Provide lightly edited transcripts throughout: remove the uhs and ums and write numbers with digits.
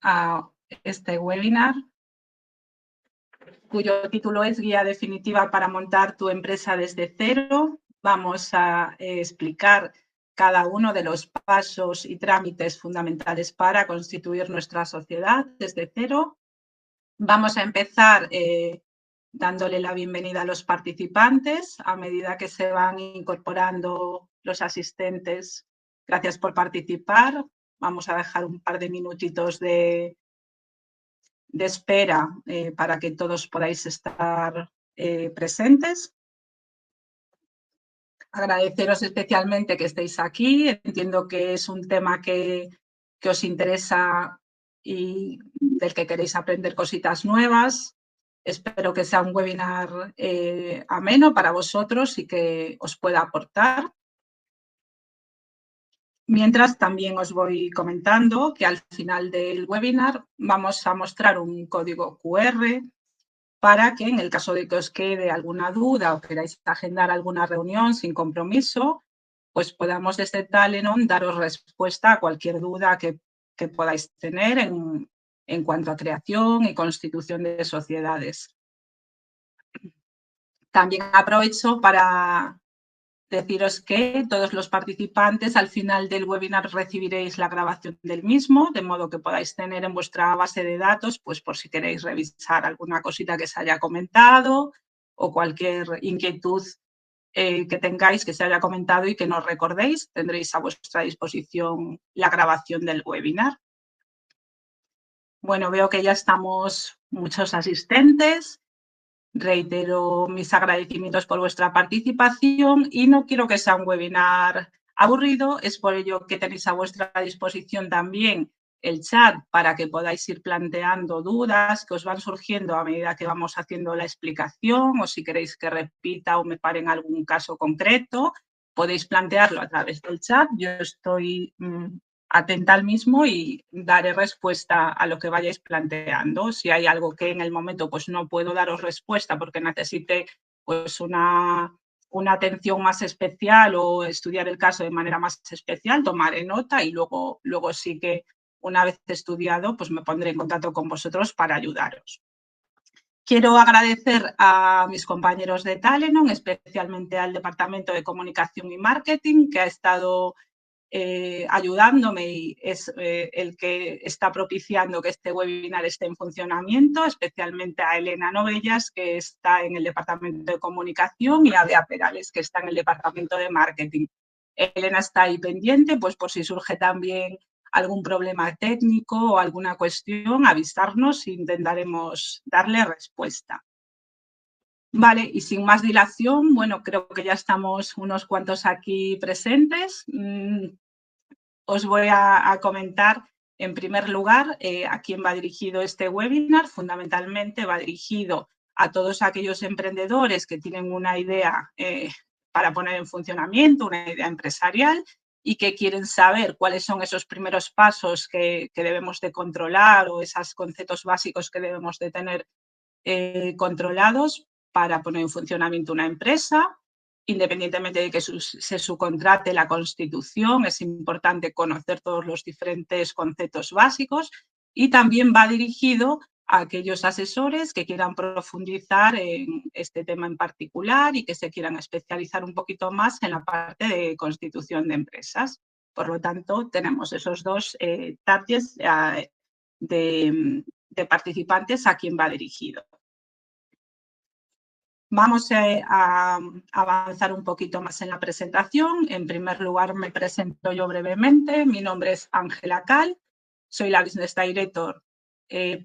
a este webinar, cuyo título es Guía definitiva para montar tu empresa desde cero. Vamos a explicar cada uno de los pasos y trámites fundamentales para constituir nuestra sociedad desde cero. Vamos a empezar dándole la bienvenida a los participantes a medida que se van incorporando los asistentes. Gracias por participar. Vamos a dejar un par de minutitos de espera para que todos podáis estar presentes. Agradeceros especialmente que estéis aquí. Entiendo que es un tema que os interesa y del que queréis aprender cositas nuevas. Espero que sea un webinar ameno para vosotros y que os pueda aportar. Mientras, también os voy comentando que al final del webinar vamos a mostrar un código QR para que, en el caso de que os quede alguna duda o queráis agendar alguna reunión sin compromiso, pues podamos desde Talenon daros respuesta a cualquier duda que podáis tener en cuanto a creación y constitución de sociedades. También aprovecho para deciros que todos los participantes al final del webinar recibiréis la grabación del mismo, de modo que podáis tener en vuestra base de datos, pues por si queréis revisar alguna cosita que se haya comentado o cualquier inquietud que tengáis que se haya comentado y que no recordéis, tendréis a vuestra disposición la grabación del webinar. Bueno, veo que ya estamos muchos asistentes. Reitero mis agradecimientos por vuestra participación y no quiero que sea un webinar aburrido, es por ello que tenéis a vuestra disposición también el chat para que podáis ir planteando dudas que os van surgiendo a medida que vamos haciendo la explicación, o si queréis que repita o me pare en algún caso concreto, podéis plantearlo a través del chat. Yo estoy atenta al mismo y daré respuesta a lo que vayáis planteando. Si hay algo que en el momento pues no puedo daros respuesta porque necesite pues una atención más especial o estudiar el caso de manera más especial, tomaré nota y luego sí que una vez estudiado pues me pondré en contacto con vosotros para ayudaros. Quiero agradecer a mis compañeros de Talenon, especialmente al Departamento de Comunicación y Marketing, que ha estado ayudándome y es el que está propiciando que este webinar esté en funcionamiento, especialmente a Elena Novellas, que está en el Departamento de Comunicación, y a Bea Perales, que está en el Departamento de Marketing. Elena está ahí pendiente, pues por si surge también algún problema técnico o alguna cuestión, avisarnos e intentaremos darle respuesta. Vale, y sin más dilación, bueno, creo que ya estamos unos cuantos aquí presentes. Os voy a comentar, en primer lugar, a quién va dirigido este webinar. Fundamentalmente va dirigido a todos aquellos emprendedores que tienen una idea para poner en funcionamiento, una idea empresarial, y que quieren saber cuáles son esos primeros pasos que debemos de controlar o esos conceptos básicos que debemos de tener controlados para poner en funcionamiento una empresa. Independientemente de que se subcontrate la Constitución, es importante conocer todos los diferentes conceptos básicos, y también va dirigido a aquellos asesores que quieran profundizar en este tema en particular y que se quieran especializar un poquito más en la parte de constitución de empresas. Por lo tanto, tenemos esos dos targets de participantes a quien va dirigido. Vamos a avanzar un poquito más en la presentación. En primer lugar, me presento yo brevemente. Mi nombre es Ángela Cal, soy la Business Director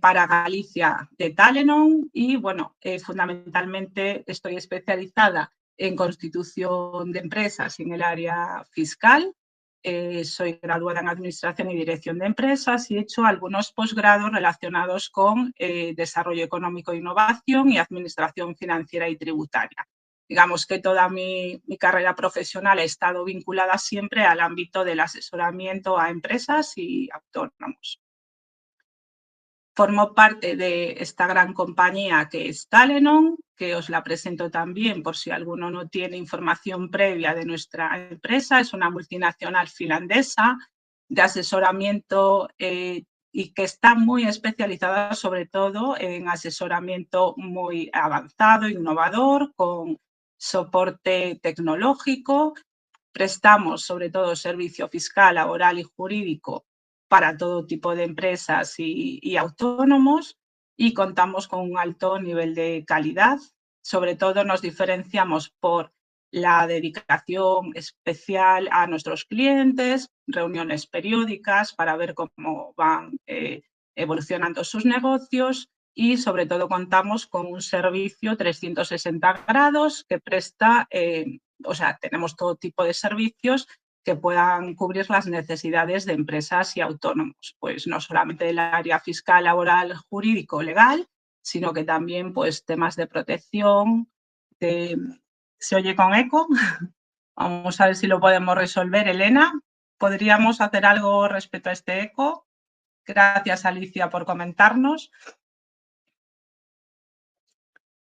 para Galicia de Talenon y, bueno, fundamentalmente estoy especializada en constitución de empresas y en el área fiscal. Soy graduada en Administración y Dirección de Empresas y he hecho algunos posgrados relacionados con Desarrollo Económico e Innovación y Administración Financiera y Tributaria. Digamos que toda mi carrera profesional ha estado vinculada siempre al ámbito del asesoramiento a empresas y autónomos. Formo parte de esta gran compañía que es Talenon, que os la presento también por si alguno no tiene información previa de nuestra empresa. Es una multinacional finlandesa de asesoramiento y que está muy especializada sobre todo en asesoramiento muy avanzado, innovador, con soporte tecnológico. Prestamos sobre todo servicio fiscal, laboral y jurídico para todo tipo de empresas y autónomos, y contamos con un alto nivel de calidad. Sobre todo nos diferenciamos por la dedicación especial a nuestros clientes, reuniones periódicas para ver cómo van evolucionando sus negocios, y sobre todo contamos con un servicio 360 grados que presta, o sea, tenemos todo tipo de servicios que puedan cubrir las necesidades de empresas y autónomos, pues no solamente del área fiscal, laboral, jurídico, legal, sino que también pues temas de protección. ¿Se oye con eco? Vamos a ver si lo podemos resolver. Elena, ¿podríamos hacer algo respecto a este eco? Gracias, Alicia, por comentarnos.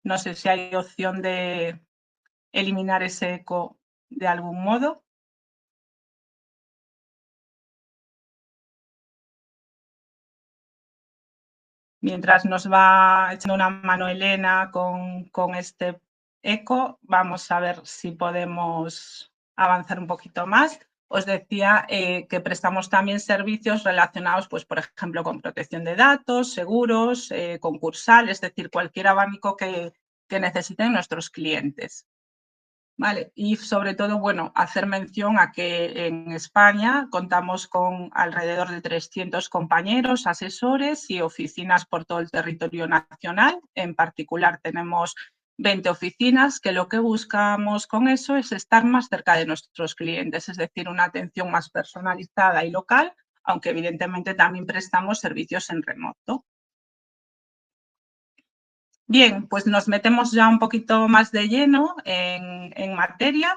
No sé si hay opción de eliminar ese eco de algún modo. Mientras nos va echando una mano Elena con este eco, vamos a ver si podemos avanzar un poquito más. Os decía que prestamos también servicios relacionados, pues, por ejemplo, con protección de datos, seguros, concursal, es decir, cualquier abanico que necesiten nuestros clientes. Vale, y sobre todo, bueno, hacer mención a que en España contamos con alrededor de 300 compañeros, asesores y oficinas por todo el territorio nacional. En particular tenemos 20 oficinas, que lo que buscamos con eso es estar más cerca de nuestros clientes, es decir, una atención más personalizada y local, aunque evidentemente también prestamos servicios en remoto. Bien, pues nos metemos ya un poquito más de lleno en materia.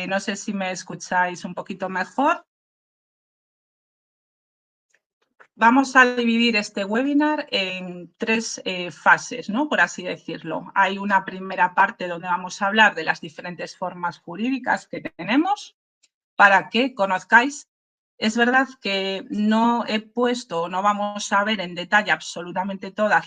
No sé si me escucháis un poquito mejor. Vamos a dividir este webinar en tres fases, ¿no? Por así decirlo. Hay una primera parte donde vamos a hablar de las diferentes formas jurídicas que tenemos para que conozcáis. Es verdad que no he puesto, no vamos a ver en detalle absolutamente todas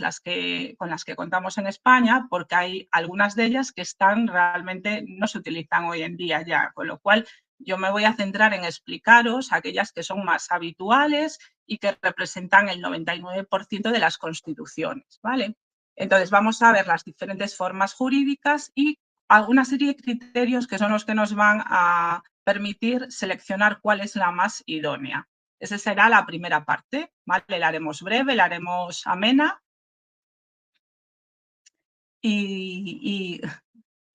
con las que contamos en España, porque hay algunas de ellas que realmente no se utilizan hoy en día ya, con lo cual yo me voy a centrar en explicaros aquellas que son más habituales y que representan el 99% de las constituciones, ¿vale? Entonces vamos a ver las diferentes formas jurídicas y alguna serie de criterios que son los que nos van a permitir seleccionar cuál es la más idónea. Esa será la primera parte, ¿vale? La haremos breve, la haremos amena. Y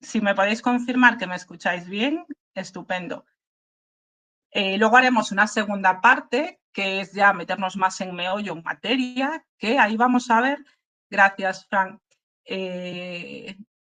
si me podéis confirmar que me escucháis bien, estupendo. Luego haremos una segunda parte, que es ya meternos más en meollo, en materia, que ahí vamos a ver, gracias, Frank,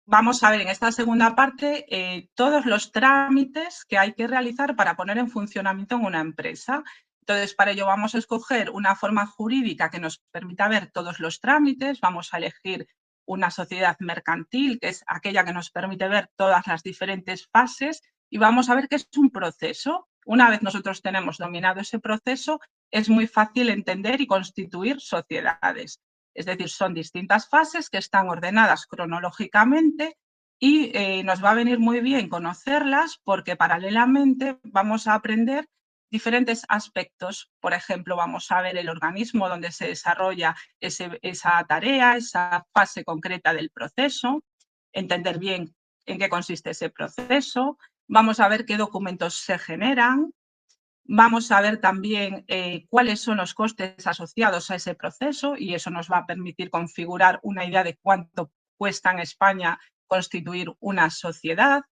vamos a ver en esta segunda parte todos los trámites que hay que realizar para poner en funcionamiento en una empresa. Entonces, para ello vamos a escoger una forma jurídica que nos permita ver todos los trámites. Vamos a elegir una sociedad mercantil, que es aquella que nos permite ver todas las diferentes fases, y vamos a ver qué es un proceso. Una vez nosotros tenemos dominado ese proceso, es muy fácil entender y constituir sociedades. Es decir, son distintas fases que están ordenadas cronológicamente y nos va a venir muy bien conocerlas porque paralelamente vamos a aprender diferentes aspectos. Por ejemplo, vamos a ver el organismo donde se desarrolla esa tarea, esa fase concreta del proceso, entender bien en qué consiste ese proceso. Vamos a ver qué documentos se generan. Vamos a ver también cuáles son los costes asociados a ese proceso y eso nos va a permitir configurar una idea de cuánto cuesta en España constituir una sociedad.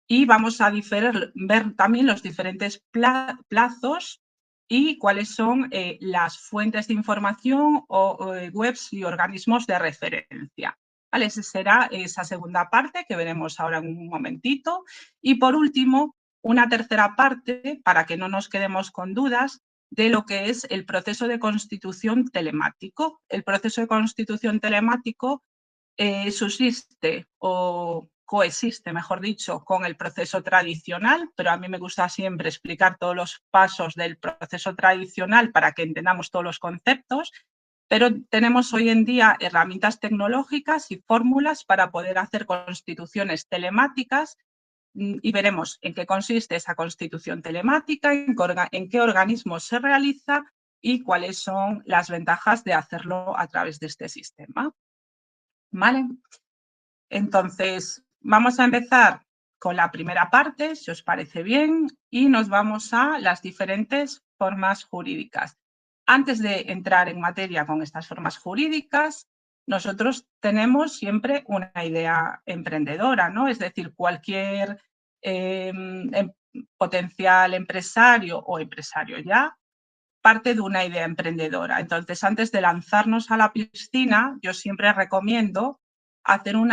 Y vamos a ver también los diferentes plazos y cuáles son las fuentes de información o webs y organismos de referencia. ¿Vale? Esa será esa segunda parte que veremos ahora en un momentito. Y por último, una tercera parte, para que no nos quedemos con dudas, de lo que es el proceso de constitución telemático. El proceso de constitución telemático subsiste o coexiste, mejor dicho, con el proceso tradicional, pero a mí me gusta siempre explicar todos los pasos del proceso tradicional para que entendamos todos los conceptos, pero tenemos hoy en día herramientas tecnológicas y fórmulas para poder hacer constituciones telemáticas y veremos en qué consiste esa constitución telemática, en qué organismos se realiza y cuáles son las ventajas de hacerlo a través de este sistema. ¿Vale? Entonces, vamos a empezar con la primera parte, si os parece bien, y nos vamos a las diferentes formas jurídicas. Antes de entrar en materia con estas formas jurídicas, nosotros tenemos siempre una idea emprendedora, ¿no? Es decir, cualquier potencial empresario o empresario ya parte de una idea emprendedora. Entonces, antes de lanzarnos a la piscina, yo siempre recomiendo hacer un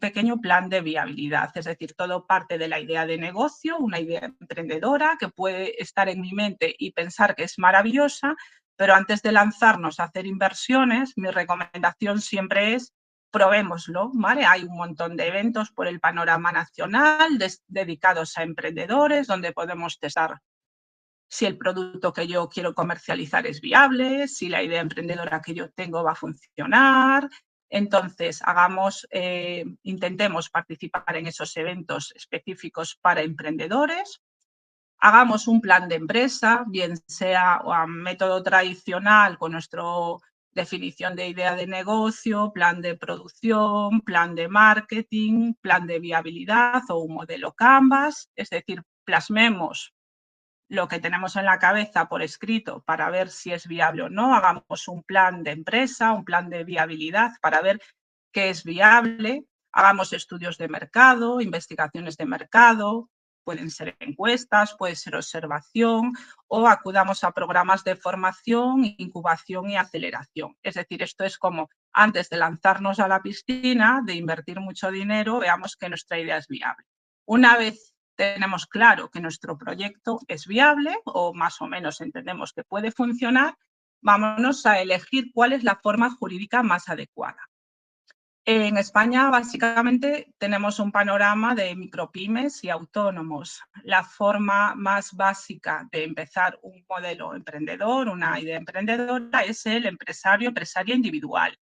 pequeño plan de viabilidad, es decir, todo parte de la idea de negocio, una idea emprendedora que puede estar en mi mente y pensar que es maravillosa, pero antes de lanzarnos a hacer inversiones, mi recomendación siempre es probémoslo, ¿vale? Hay un montón de eventos por el panorama nacional dedicados a emprendedores donde podemos testar si el producto que yo quiero comercializar es viable, si la idea emprendedora que yo tengo va a funcionar. Entonces, intentemos participar en esos eventos específicos para emprendedores. Hagamos un plan de empresa, bien sea a método tradicional con nuestra definición de idea de negocio, plan de producción, plan de marketing, plan de viabilidad o un modelo Canvas. Es decir, plasmemos lo que tenemos en la cabeza por escrito para ver si es viable o no, hagamos un plan de empresa, un plan de viabilidad para ver qué es viable, hagamos estudios de mercado, investigaciones de mercado, pueden ser encuestas, puede ser observación o acudamos a programas de formación, incubación y aceleración. Es decir, esto es como antes de lanzarnos a la piscina, de invertir mucho dinero, veamos que nuestra idea es viable. Una vez tenemos claro que nuestro proyecto es viable o más o menos entendemos que puede funcionar, vámonos a elegir cuál es la forma jurídica más adecuada. En España, básicamente, tenemos un panorama de micropymes y autónomos. La forma más básica de empezar un modelo emprendedor, una idea emprendedora, es el empresaria individual,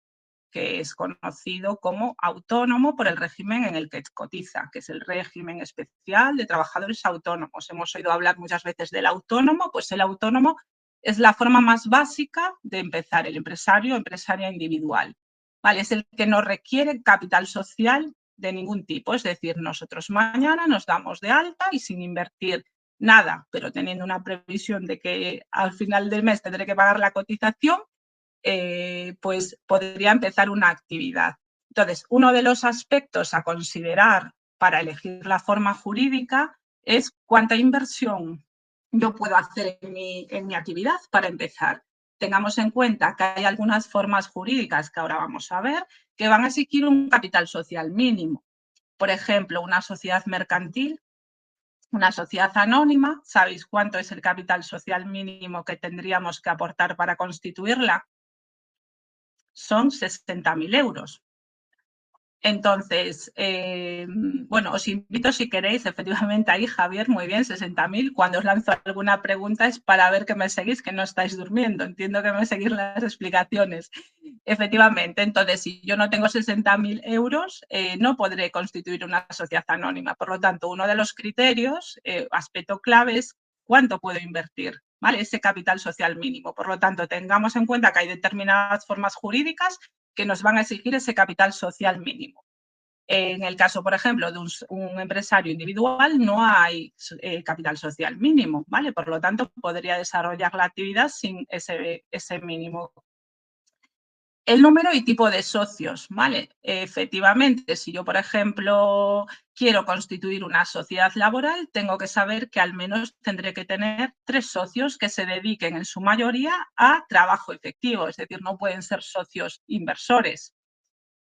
que es conocido como autónomo por el régimen en el que cotiza, que es el régimen especial de trabajadores autónomos. Hemos oído hablar muchas veces del autónomo, pues el autónomo es la forma más básica de empezar, el empresaria individual. ¿Vale? Es el que no requiere capital social de ningún tipo, es decir, nosotros mañana nos damos de alta y sin invertir nada, pero teniendo una previsión de que al final del mes tendré que pagar la cotización, pues podría empezar una actividad. Entonces, uno de los aspectos a considerar para elegir la forma jurídica es cuánta inversión yo puedo hacer en mi actividad para empezar. Tengamos en cuenta que hay algunas formas jurídicas que ahora vamos a ver que van a exigir un capital social mínimo. Por ejemplo, una sociedad mercantil, una sociedad anónima, ¿sabéis cuánto es el capital social mínimo que tendríamos que aportar para constituirla? Son 60.000 euros. Entonces, bueno, os invito si queréis, efectivamente, ahí Javier, muy bien, 60.000. Cuando os lanzo alguna pregunta es para ver que me seguís, que no estáis durmiendo. Entiendo que me seguís las explicaciones. Efectivamente, entonces, si yo no tengo 60.000 euros, no podré constituir una sociedad anónima. Por lo tanto, uno de los criterios, aspecto clave, es cuánto puedo invertir, ¿vale? Ese capital social mínimo. Por lo tanto, tengamos en cuenta que hay determinadas formas jurídicas que nos van a exigir ese capital social mínimo. En el caso, por ejemplo, de un empresario individual, no hay capital social mínimo, ¿vale? Por lo tanto, podría desarrollar la actividad sin ese mínimo. El número y tipo de socios, ¿vale? Efectivamente, si yo, por ejemplo, quiero constituir una sociedad laboral, tengo que saber que al menos tendré que tener 3 socios que se dediquen en su mayoría a trabajo efectivo, es decir, no pueden ser socios inversores.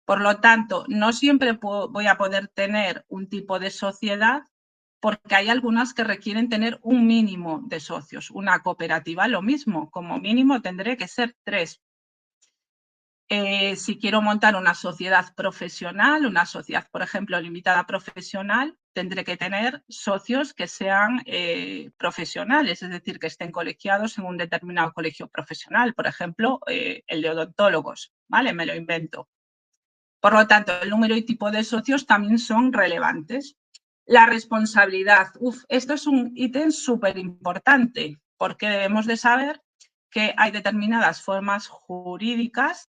Por lo tanto, no siempre voy a poder tener un tipo de sociedad porque hay algunas que requieren tener un mínimo de socios. Una cooperativa, lo mismo, como mínimo tendré que ser 3. Si quiero montar una sociedad profesional, una sociedad, por ejemplo, limitada profesional, tendré que tener socios que sean profesionales, es decir, que estén colegiados en un determinado colegio profesional, por ejemplo, el de odontólogos, ¿vale? Me lo invento. Por lo tanto, el número y tipo de socios también son relevantes. La responsabilidad. Esto es un ítem súper importante porque debemos de saber que hay determinadas formas jurídicas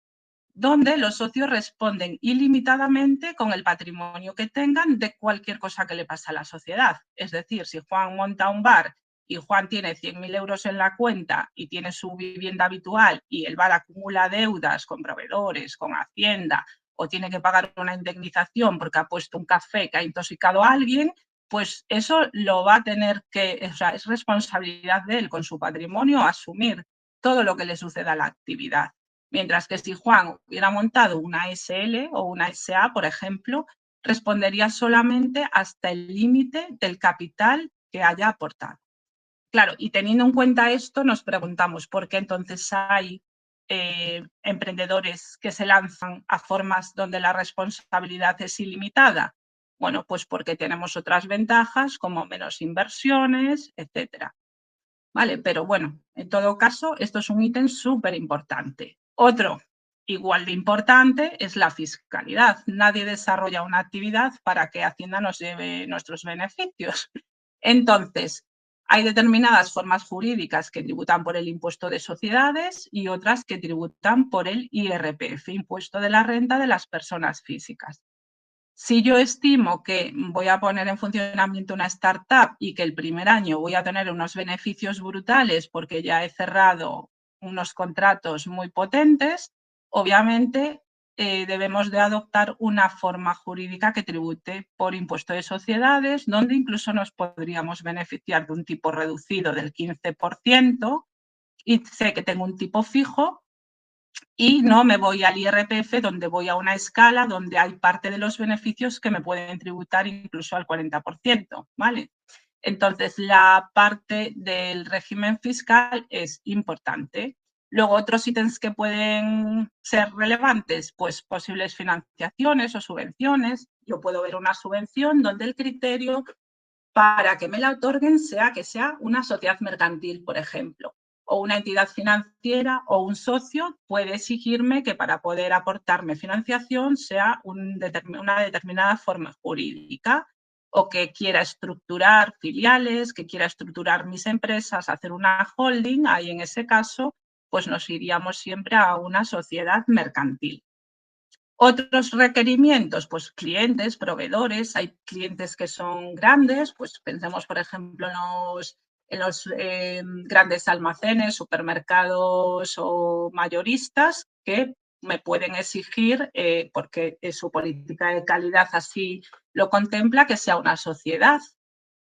donde los socios responden ilimitadamente con el patrimonio que tengan de cualquier cosa que le pase a la sociedad. Es decir, si Juan monta un bar y Juan tiene 100.000 euros en la cuenta y tiene su vivienda habitual y el bar acumula deudas con proveedores, con Hacienda, o tiene que pagar una indemnización porque ha puesto un café que ha intoxicado a alguien, pues eso lo va a tener que, o sea, es responsabilidad de él con su patrimonio asumir todo lo que le suceda a la actividad. Mientras que si Juan hubiera montado una SL o una SA, por ejemplo, respondería solamente hasta el límite del capital que haya aportado. Claro, y teniendo en cuenta esto, nos preguntamos por qué entonces hay emprendedores que se lanzan a formas donde la responsabilidad es ilimitada. Bueno, pues porque tenemos otras ventajas como menos inversiones, etcétera. ¿Vale? Pero bueno, en todo caso, esto es un ítem súper importante. Otro igual de importante es la fiscalidad. Nadie desarrolla una actividad para que Hacienda nos lleve nuestros beneficios. Entonces, hay determinadas formas jurídicas que tributan por el impuesto de sociedades y otras que tributan por el IRPF, impuesto de la renta de las personas físicas. Si yo estimo que voy a poner en funcionamiento una startup y que el primer año voy a tener unos beneficios brutales porque ya he cerrado unos contratos muy potentes, obviamente debemos de adoptar una forma jurídica que tribute por impuesto de sociedades, donde incluso nos podríamos beneficiar de un tipo reducido del 15% y sé que tengo un tipo fijo y no me voy al IRPF, donde voy a una escala donde hay parte de los beneficios que me pueden tributar incluso al 40%, ¿vale? Entonces, la parte del régimen fiscal es importante. Luego, otros ítems que pueden ser relevantes, pues posibles financiaciones o subvenciones. Yo puedo ver una subvención donde el criterio para que me la otorguen sea que sea una sociedad mercantil, por ejemplo, o una entidad financiera o un socio puede exigirme que para poder aportarme financiación sea una determinada forma jurídica o que quiera estructurar filiales, que quiera estructurar mis empresas, hacer una holding, ahí en ese caso pues nos iríamos siempre a una sociedad mercantil. Otros requerimientos, pues clientes, proveedores, hay clientes que son grandes, pues pensemos por ejemplo en los grandes almacenes, supermercados o mayoristas que me pueden exigir, porque su política de calidad así lo contempla, que sea una sociedad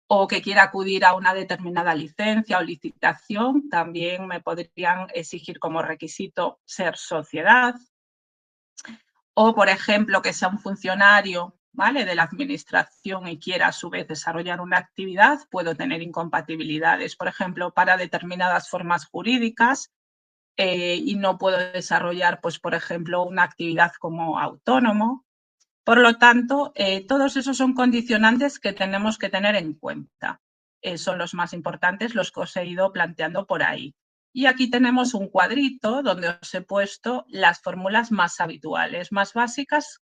o que quiera acudir a una determinada licencia o licitación, también me podrían exigir como requisito ser sociedad. O, por ejemplo, que sea un funcionario, ¿vale?, de la administración y quiera a su vez desarrollar una actividad, puedo tener incompatibilidades, por ejemplo, para determinadas formas jurídicas y no puedo desarrollar, pues, por ejemplo, una actividad como autónomo. Por lo tanto, todos esos son condicionantes que tenemos que tener en cuenta. Son los más importantes, los que os he ido planteando por ahí. Y aquí tenemos un cuadrito donde os he puesto las fórmulas más habituales, más básicas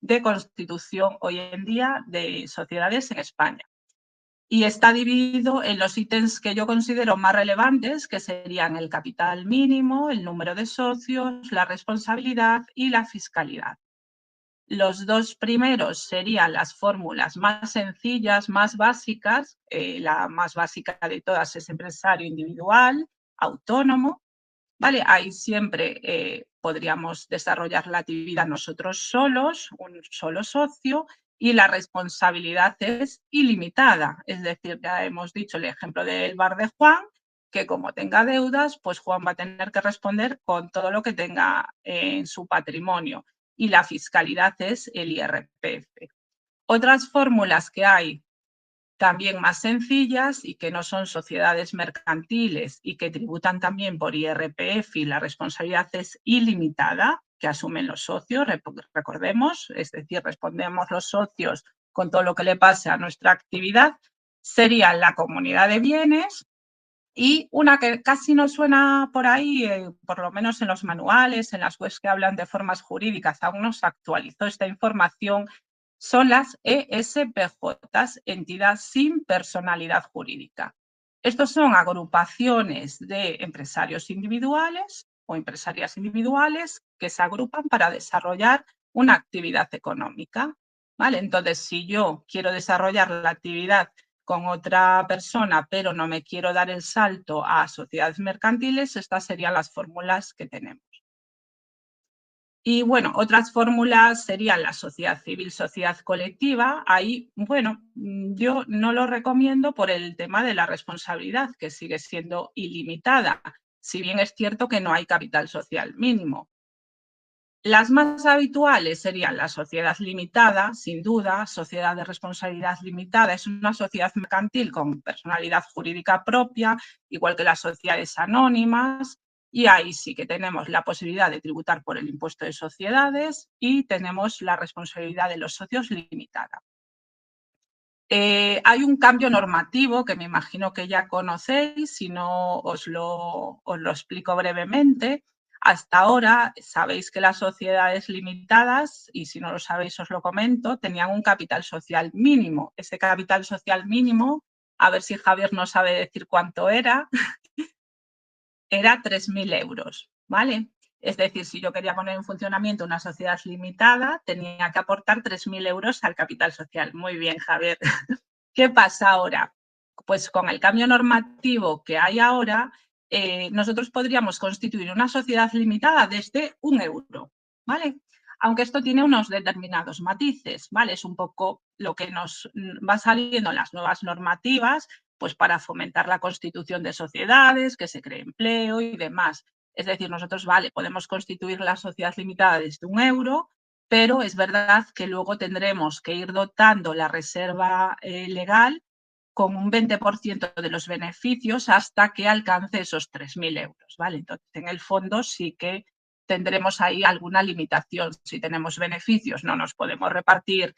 de constitución hoy en día de sociedades en España. Y está dividido en los ítems que yo considero más relevantes, que serían el capital mínimo, el número de socios, la responsabilidad y la fiscalidad. Los dos primeros serían las fórmulas más sencillas, más básicas. La más básica de todas es empresario individual, autónomo. ¿Vale? Ahí siempre podríamos desarrollar la actividad nosotros solos, un solo socio, y la responsabilidad es ilimitada. Es decir, ya hemos dicho el ejemplo del bar de Juan, que como tenga deudas, pues Juan va a tener que responder con todo lo que tenga en su patrimonio. Y la fiscalidad es el IRPF. Otras fórmulas que hay también más sencillas y que no son sociedades mercantiles y que tributan también por IRPF y la responsabilidad es ilimitada, que asumen los socios, recordemos, es decir, respondemos los socios con todo lo que le pase a nuestra actividad, sería la comunidad de bienes. Y una que casi no suena por ahí, por lo menos en los manuales, en las webs que hablan de formas jurídicas, aún no se actualizó esta información, son las ESPJ, entidad sin personalidad jurídica. Estos son agrupaciones de empresarios individuales o empresarias individuales que se agrupan para desarrollar una actividad económica, ¿vale? Entonces, si yo quiero desarrollar la actividad con otra persona, pero no me quiero dar el salto a sociedades mercantiles, estas serían las fórmulas que tenemos. Y bueno, otras fórmulas serían la sociedad civil, sociedad colectiva. Ahí, bueno, yo no lo recomiendo por el tema de la responsabilidad, que sigue siendo ilimitada, si bien es cierto que no hay capital social mínimo. Las más habituales serían la sociedad limitada, sin duda, sociedad de responsabilidad limitada. Es una sociedad mercantil con personalidad jurídica propia, igual que las sociedades anónimas, y ahí sí que tenemos la posibilidad de tributar por el impuesto de sociedades y tenemos la responsabilidad de los socios limitada. Hay un cambio normativo que me imagino que ya conocéis, si no os lo explico brevemente. Hasta ahora sabéis que las sociedades limitadas, y si no lo sabéis os lo comento, tenían un capital social mínimo. Ese capital social mínimo, a ver si Javier no sabe decir cuánto era 3.000 euros, ¿vale? Es decir, si yo quería poner en funcionamiento una sociedad limitada, tenía que aportar 3.000 euros al capital social. Muy bien, Javier. ¿Qué pasa ahora? Pues con el cambio normativo que hay ahora, nosotros podríamos constituir una sociedad limitada desde 1 euro, ¿vale? Aunque esto tiene unos determinados matices, ¿vale? Es un poco lo que nos va saliendo en las nuevas normativas, pues para fomentar la constitución de sociedades, que se cree empleo y demás. Es decir, nosotros, vale, podemos constituir la sociedad limitada desde 1 euro, pero es verdad que luego tendremos que ir dotando la reserva legal con un 20% de los beneficios hasta que alcance esos 3.000 euros, ¿vale? Entonces, en el fondo sí que tendremos ahí alguna limitación. Si tenemos beneficios, no nos podemos repartir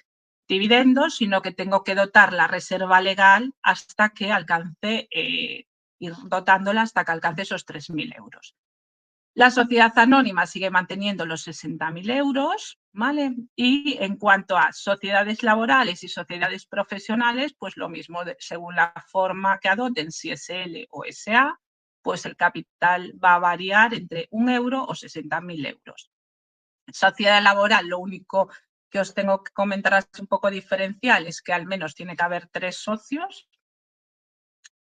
dividendos, sino que tengo que dotar la reserva legal hasta que alcance, ir dotándola hasta que alcance esos 3.000 euros. La sociedad anónima sigue manteniendo los 60.000 euros, ¿vale? Y en cuanto a sociedades laborales y sociedades profesionales, pues lo mismo, según la forma que adopten, si es L o SA, pues el capital va a variar entre 1 euro o 60.000 euros. Sociedad laboral, lo único que os tengo que comentar es un poco diferencial, es que al menos tiene que haber 3 socios.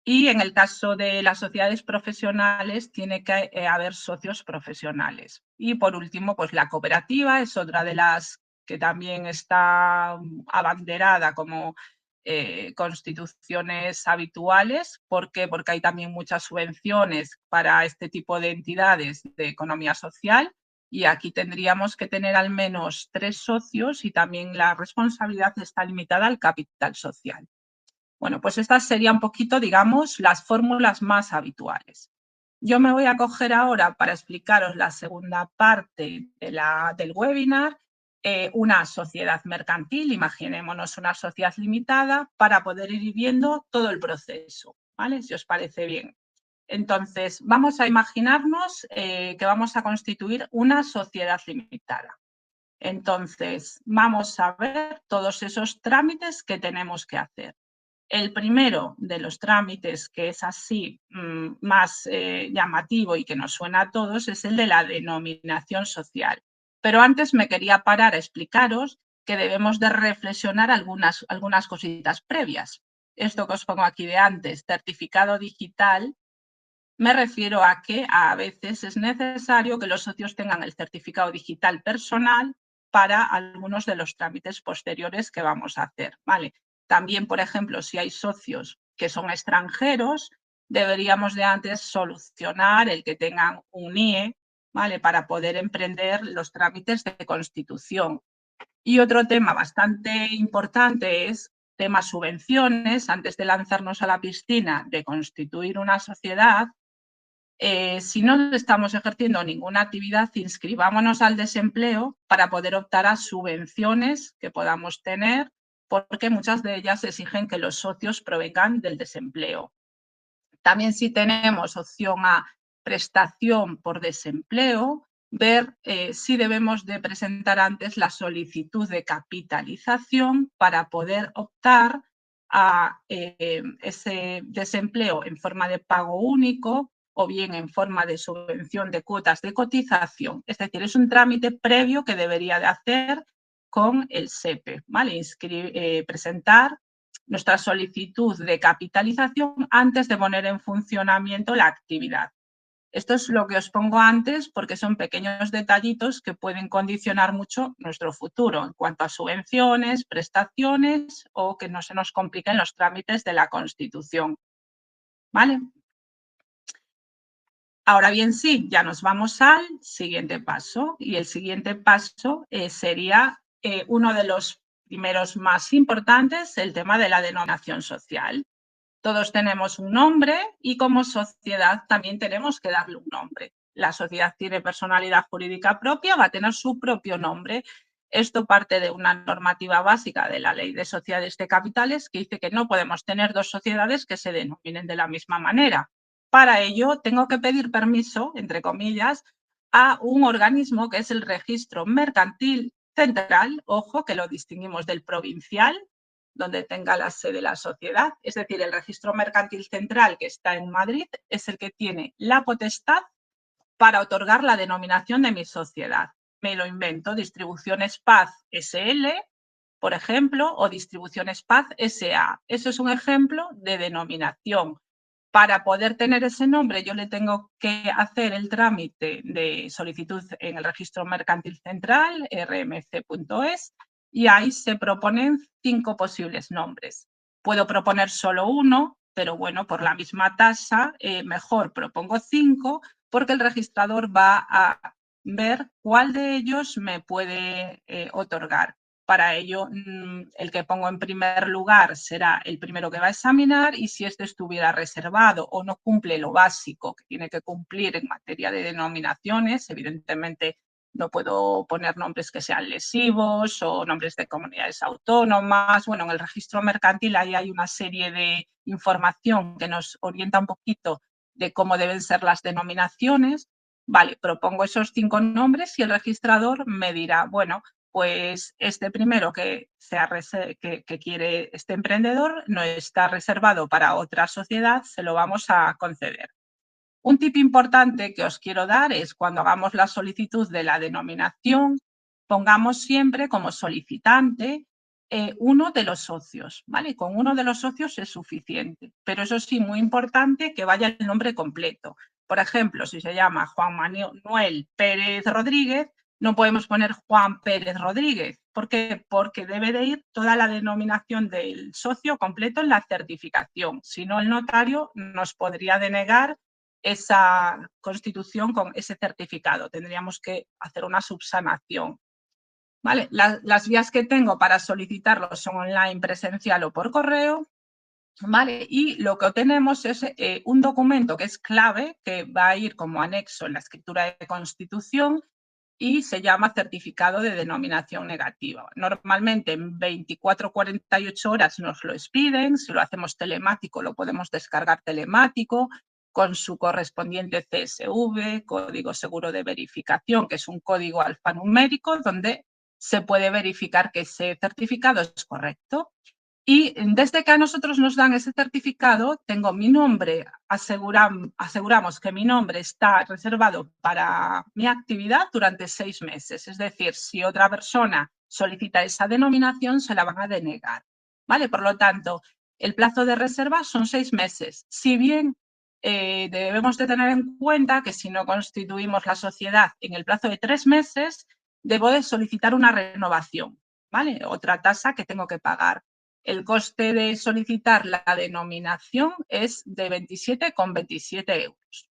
Y en el caso de las sociedades profesionales tiene que haber socios profesionales. Y por último, pues la cooperativa es otra de las que también está abanderada como constituciones habituales. ¿Por qué? Porque hay también muchas subvenciones para este tipo de entidades de economía social y aquí tendríamos que tener al menos 3 socios y también la responsabilidad está limitada al capital social. Bueno, pues estas serían un poquito, digamos, las fórmulas más habituales. Yo me voy a coger ahora para explicaros la segunda parte del webinar, una sociedad mercantil, imaginémonos una sociedad limitada, para poder ir viendo todo el proceso, ¿vale? Si os parece bien. Entonces, vamos a imaginarnos que vamos a constituir una sociedad limitada. Entonces, vamos a ver todos esos trámites que tenemos que hacer. El primero de los trámites, que es así más llamativo y que nos suena a todos, es el de la denominación social. Pero antes me quería parar a explicaros que debemos de reflexionar algunas cositas previas. Esto que os pongo aquí de antes, certificado digital, me refiero a que a veces es necesario que los socios tengan el certificado digital personal para algunos de los trámites posteriores que vamos a hacer, ¿vale? También, por ejemplo, si hay socios que son extranjeros, deberíamos de antes solucionar el que tengan un IE, ¿vale? Para poder emprender los trámites de constitución. Y otro tema bastante importante es tema subvenciones. Antes de lanzarnos a la piscina de constituir una sociedad, Si no estamos ejerciendo ninguna actividad, inscribámonos al desempleo para poder optar a subvenciones que podamos tener, porque muchas de ellas exigen que los socios provengan del desempleo. También si tenemos opción a prestación por desempleo, ver si debemos de presentar antes la solicitud de capitalización para poder optar a ese desempleo en forma de pago único o bien en forma de subvención de cuotas de cotización. Es decir, es un trámite previo que debería de hacer con el SEPE, ¿vale? Presentar nuestra solicitud de capitalización antes de poner en funcionamiento la actividad. Esto es lo que os pongo antes porque son pequeños detallitos que pueden condicionar mucho nuestro futuro en cuanto a subvenciones, prestaciones o que no se nos compliquen los trámites de la Constitución. ¿Vale? Ahora bien, sí, ya nos vamos al siguiente paso y el siguiente paso sería uno de los primeros más importantes, el tema de la denominación social. Todos tenemos un nombre y como sociedad también tenemos que darle un nombre. La sociedad tiene personalidad jurídica propia, va a tener su propio nombre. Esto parte de una normativa básica de la Ley de Sociedades de Capitales que dice que no podemos tener dos sociedades que se denominen de la misma manera. Para ello, tengo que pedir permiso, entre comillas, a un organismo que es el Registro Mercantil Central, ojo, que lo distinguimos del provincial, donde tenga la sede la sociedad. Es decir, el Registro Mercantil Central, que está en Madrid, es el que tiene la potestad para otorgar la denominación de mi sociedad. Me lo invento, Distribuciones Paz SL, por ejemplo, o Distribuciones Paz SA. Eso es un ejemplo de denominación. Para poder tener ese nombre, yo le tengo que hacer el trámite de solicitud en el Registro Mercantil Central, rmc.es, y ahí se proponen 5 posibles nombres. Puedo proponer solo uno, pero bueno, por la misma tasa, mejor propongo 5, porque el registrador va a ver cuál de ellos me puede otorgar. Para ello, el que pongo en primer lugar será el primero que va a examinar y si este estuviera reservado o no cumple lo básico que tiene que cumplir en materia de denominaciones, evidentemente no puedo poner nombres que sean lesivos o nombres de comunidades autónomas. Bueno, en el registro mercantil ahí hay una serie de información que nos orienta un poquito de cómo deben ser las denominaciones. Vale, propongo esos 5 nombres y el registrador me dirá, bueno, pues este primero que quiere este emprendedor no está reservado para otra sociedad, se lo vamos a conceder. Un tip importante que os quiero dar es cuando hagamos la solicitud de la denominación, pongamos siempre como solicitante uno de los socios, ¿vale? Con uno de los socios es suficiente, pero eso sí, muy importante que vaya el nombre completo. Por ejemplo, si se llama Juan Manuel Pérez Rodríguez, no podemos poner Juan Pérez Rodríguez. ¿Por qué? Porque debe de ir toda la denominación del socio completo en la certificación. Si no, el notario nos podría denegar esa constitución con ese certificado. Tendríamos que hacer una subsanación. ¿Vale? Las vías que tengo para solicitarlo son online, presencial o por correo. ¿Vale? Y lo que obtenemos es un documento que es clave, que va a ir como anexo en la escritura de constitución y se llama certificado de denominación negativa. Normalmente en 24 o 48 horas nos lo expiden, si lo hacemos telemático lo podemos descargar telemático con su correspondiente CSV, código seguro de verificación, que es un código alfanumérico donde se puede verificar que ese certificado es correcto. Y desde que a nosotros nos dan ese certificado, tengo mi nombre, aseguramos que mi nombre está reservado para mi actividad durante 6 meses. Es decir, si otra persona solicita esa denominación, se la van a denegar. ¿Vale? Por lo tanto, el plazo de reserva son 6 meses. Si bien debemos de tener en cuenta que si no constituimos la sociedad en el plazo de 3 meses, debo de solicitar una renovación, ¿vale? Otra tasa que tengo que pagar. El coste de solicitar la denominación es de 27,27 euros.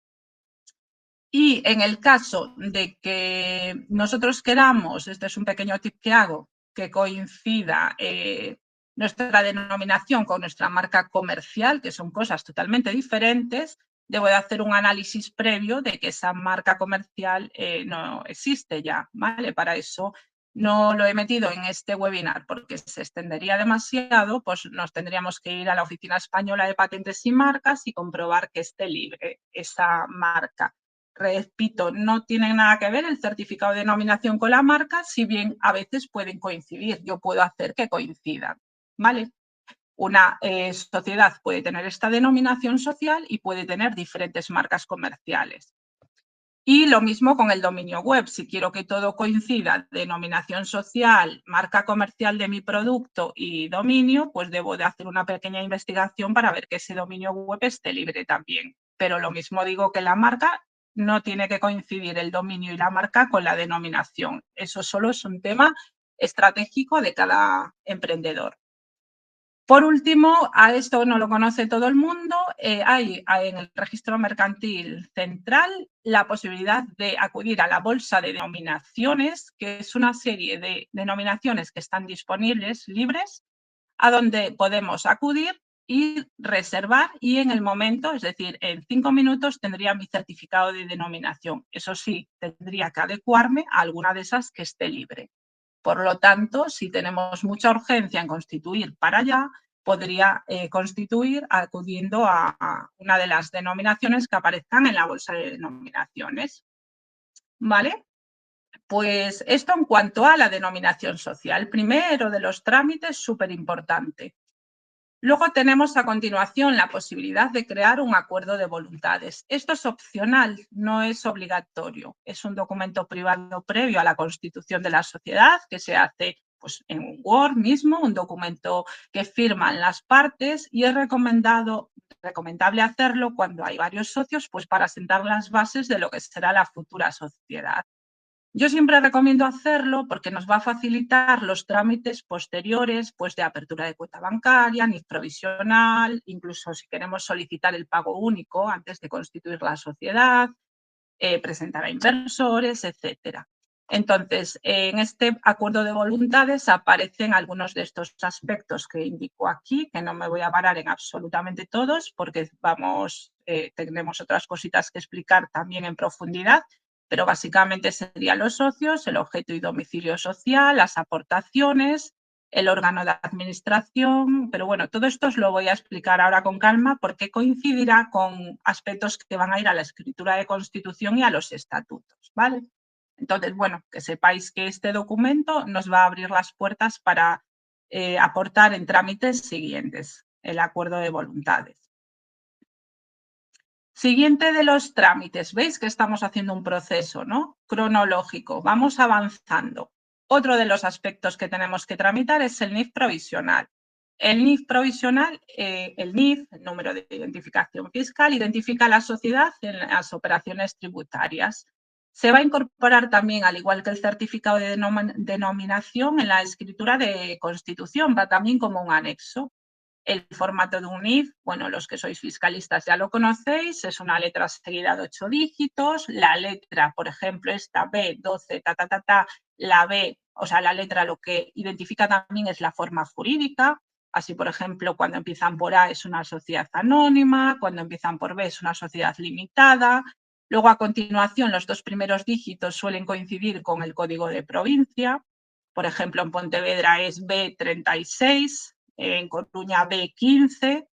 Y en el caso de que nosotros queramos, este es un pequeño tip que hago, que coincida nuestra denominación con nuestra marca comercial, que son cosas totalmente diferentes, debo de hacer un análisis previo de que esa marca comercial no existe ya, ¿vale? Para eso no lo he metido en este webinar porque se extendería demasiado, pues nos tendríamos que ir a la Oficina Española de Patentes y Marcas y comprobar que esté libre esa marca. Repito, no tiene nada que ver el certificado de denominación con la marca, si bien a veces pueden coincidir. Yo puedo hacer que coincidan, ¿vale? Una sociedad puede tener esta denominación social y puede tener diferentes marcas comerciales. Y lo mismo con el dominio web. Si quiero que todo coincida, denominación social, marca comercial de mi producto y dominio, pues debo de hacer una pequeña investigación para ver que ese dominio web esté libre también. Pero lo mismo digo que la marca no tiene que coincidir el dominio y la marca con la denominación. Eso solo es un tema estratégico de cada emprendedor. Por último, a esto no lo conoce todo el mundo, hay en el registro mercantil central la posibilidad de acudir a la bolsa de denominaciones, que es una serie de denominaciones que están disponibles, libres, a donde podemos acudir y reservar y en el momento, es decir, en 5 minutos tendría mi certificado de denominación. Eso sí, tendría que adecuarme a alguna de esas que esté libre. Por lo tanto, si tenemos mucha urgencia en constituir para allá, podría constituir acudiendo a una de las denominaciones que aparezcan en la bolsa de denominaciones. ¿Vale? Pues esto en cuanto a la denominación social. Primero de los trámites, súper importante. Luego tenemos a continuación la posibilidad de crear un acuerdo de voluntades. Esto es opcional, no es obligatorio. Es un documento privado previo a la constitución de la sociedad que se hace pues, en un Word mismo, un documento que firman las partes y es recomendable hacerlo cuando hay varios socios pues, para sentar las bases de lo que será la futura sociedad. Yo siempre recomiendo hacerlo porque nos va a facilitar los trámites posteriores pues de apertura de cuenta bancaria, NIF provisional, incluso si queremos solicitar el pago único antes de constituir la sociedad, presentar a inversores, etcétera. Entonces, en este acuerdo de voluntades aparecen algunos de estos aspectos que indico aquí, que no me voy a parar en absolutamente todos porque tenemos otras cositas que explicar también en profundidad, pero básicamente serían los socios, el objeto y domicilio social, las aportaciones, el órgano de administración, pero bueno, todo esto os lo voy a explicar ahora con calma porque coincidirá con aspectos que van a ir a la escritura de constitución y a los estatutos, ¿vale? Entonces, bueno, que sepáis que este documento nos va a abrir las puertas para aportar en trámites siguientes, el acuerdo de voluntades. Siguiente de los trámites, veis que estamos haciendo un proceso, ¿no? Cronológico, vamos avanzando. Otro de los aspectos que tenemos que tramitar es el NIF provisional. El NIF provisional, el NIF, el número de identificación fiscal, identifica a la sociedad en las operaciones tributarias. Se va a incorporar también, al igual que el certificado de denominación, en la escritura de constitución, va también como un anexo. El formato de un NIF, bueno, los que sois fiscalistas ya lo conocéis, es una letra seguida de 8 dígitos. La letra, por ejemplo, esta B12, la B, o sea, la letra lo que identifica también es la forma jurídica. Así, por ejemplo, cuando empiezan por A es una sociedad anónima, cuando empiezan por B es una sociedad limitada. Luego, a continuación, los 2 primeros dígitos suelen coincidir con el código de provincia. Por ejemplo, en Pontevedra es B36, en Coruña B15.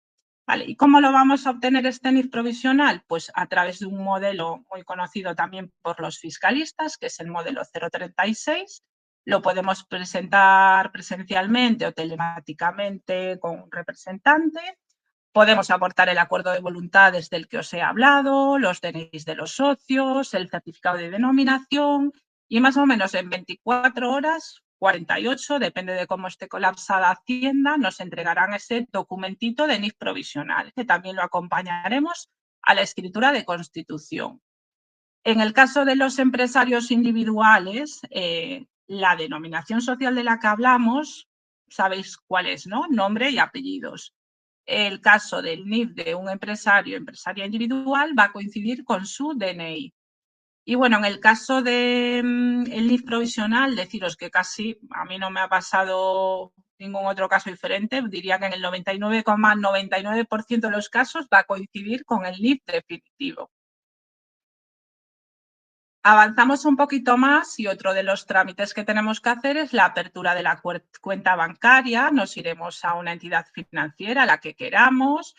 ¿Vale? ¿Y cómo lo vamos a obtener este NIF provisional? Pues a través de un modelo muy conocido también por los fiscalistas, que es el modelo 036. Lo podemos presentar presencialmente o telemáticamente con un representante. Podemos aportar el acuerdo de voluntades del que os he hablado, los DNIs de los socios, el certificado de denominación y más o menos en 24 horas, 48, depende de cómo esté colapsada Hacienda, nos entregarán ese documentito de NIF provisional, que también lo acompañaremos a la escritura de constitución. En el caso de los empresarios individuales, la denominación social de la que hablamos, sabéis cuál es, ¿no? Nombre y apellidos. El caso del NIF de un empresaria individual va a coincidir con su DNI. Y bueno, en el caso del NIF provisional, deciros que casi a mí no me ha pasado ningún otro caso diferente. Diría que en el 99,99% de los casos va a coincidir con el NIF definitivo. Avanzamos un poquito más y otro de los trámites que tenemos que hacer es la apertura de la cuenta bancaria. Nos iremos a una entidad financiera, la que queramos,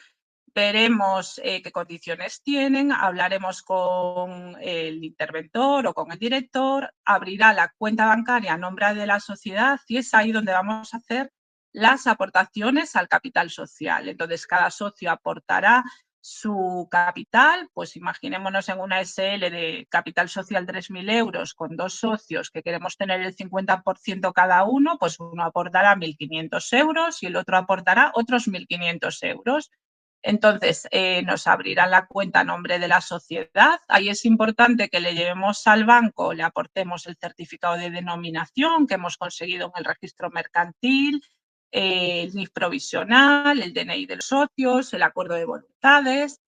veremos qué condiciones tienen, hablaremos con el interventor o con el director, abrirá la cuenta bancaria a nombre de la sociedad y es ahí donde vamos a hacer las aportaciones al capital social. Entonces, cada socio aportará su capital, pues imaginémonos en una SL de capital social 3.000 euros con 2 socios que queremos tener el 50% cada uno, pues uno aportará 1.500 euros y el otro aportará otros 1.500 euros. Entonces, nos abrirán la cuenta a nombre de la sociedad. Ahí es importante que le llevemos al banco, le aportemos el certificado de denominación que hemos conseguido en el registro mercantil, el NIF provisional, el DNI de los socios, el acuerdo de voluntades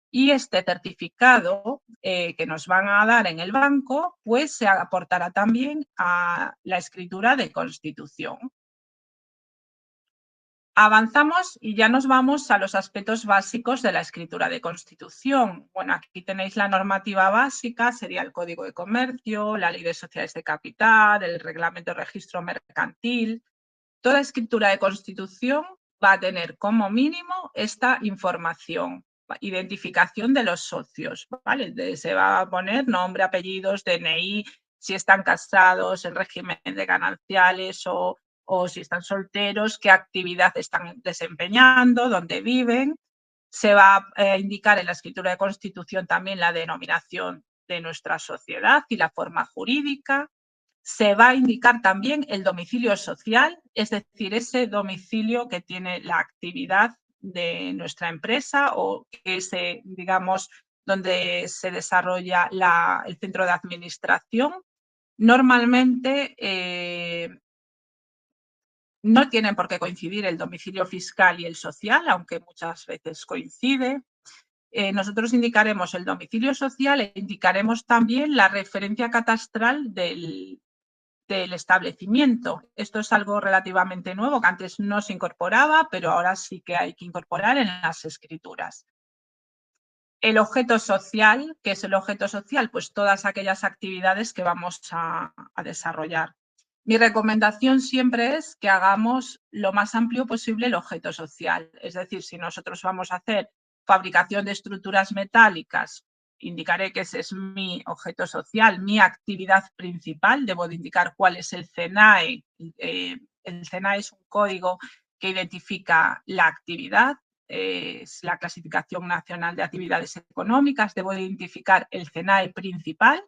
y este certificado que nos van a dar en el banco, pues se aportará también a la escritura de constitución. Avanzamos y ya nos vamos a los aspectos básicos de la escritura de constitución. Bueno, aquí tenéis la normativa básica, sería el Código de Comercio, la Ley de Sociedades de Capital, el Reglamento de Registro Mercantil. Toda escritura de constitución va a tener como mínimo esta información, identificación de los socios, ¿vale? Se va a poner nombre, apellidos, DNI, si están casados, el régimen de gananciales o si están solteros, qué actividad están desempeñando, dónde viven. Se va a indicar en la escritura de constitución también la denominación de nuestra sociedad y la forma jurídica. Se va a indicar también el domicilio social, es decir, ese domicilio que tiene la actividad de nuestra empresa o que es, digamos, donde se desarrolla el centro de administración. Normalmente no tienen por qué coincidir el domicilio fiscal y el social, aunque muchas veces coincide. Nosotros indicaremos el domicilio social e indicaremos también la referencia catastral del establecimiento. Esto es algo relativamente nuevo que antes no se incorporaba, pero ahora sí que hay que incorporar en las escrituras. El objeto social, ¿qué es el objeto social? Pues todas aquellas actividades que vamos a desarrollar. Mi recomendación siempre es que hagamos lo más amplio posible el objeto social. Es decir, si nosotros vamos a hacer fabricación de estructuras metálicas, indicaré que ese es mi objeto social, mi actividad principal. Debo de indicar cuál es el CENAE. El CENAE es un código que identifica la actividad. Es la Clasificación Nacional de Actividades Económicas. Debo de identificar el CENAE principal.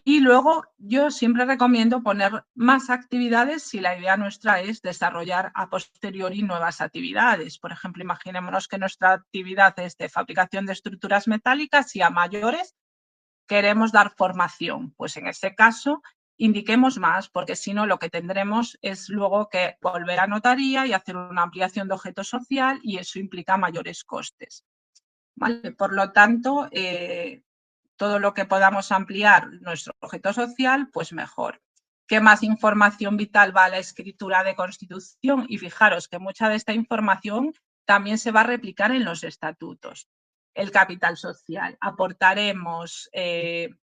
Y luego yo siempre recomiendo poner más actividades si la idea nuestra es desarrollar a posteriori nuevas actividades. Por ejemplo, imaginémonos que nuestra actividad es de fabricación de estructuras metálicas y a mayores queremos dar formación. Pues en este caso indiquemos más, porque si no lo que tendremos es luego que volver a notaría y hacer una ampliación de objeto social y eso implica mayores costes. ¿Vale? Por lo tanto, todo lo que podamos ampliar nuestro objeto social, pues mejor. ¿Qué más información vital va a la escritura de constitución? Y fijaros que mucha de esta información también se va a replicar en los estatutos. El capital social. Aportaremos,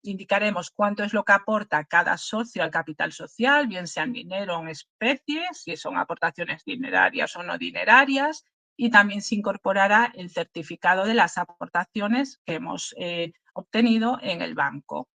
indicaremos cuánto es lo que aporta cada socio al capital social, bien sea en dinero o en especie, si son aportaciones dinerarias o no dinerarias, y también se incorporará el certificado de las aportaciones que hemos obtenido en el banco.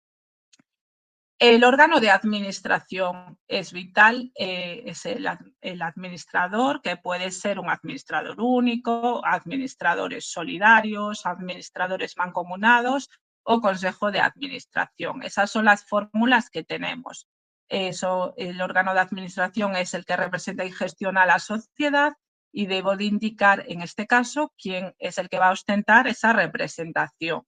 El órgano de administración es vital, es el administrador, que puede ser un administrador único, administradores solidarios, administradores mancomunados o consejo de administración. Esas son las fórmulas que tenemos. El órgano de administración es el que representa y gestiona a la sociedad y debo de indicar en este caso quién es el que va a ostentar esa representación.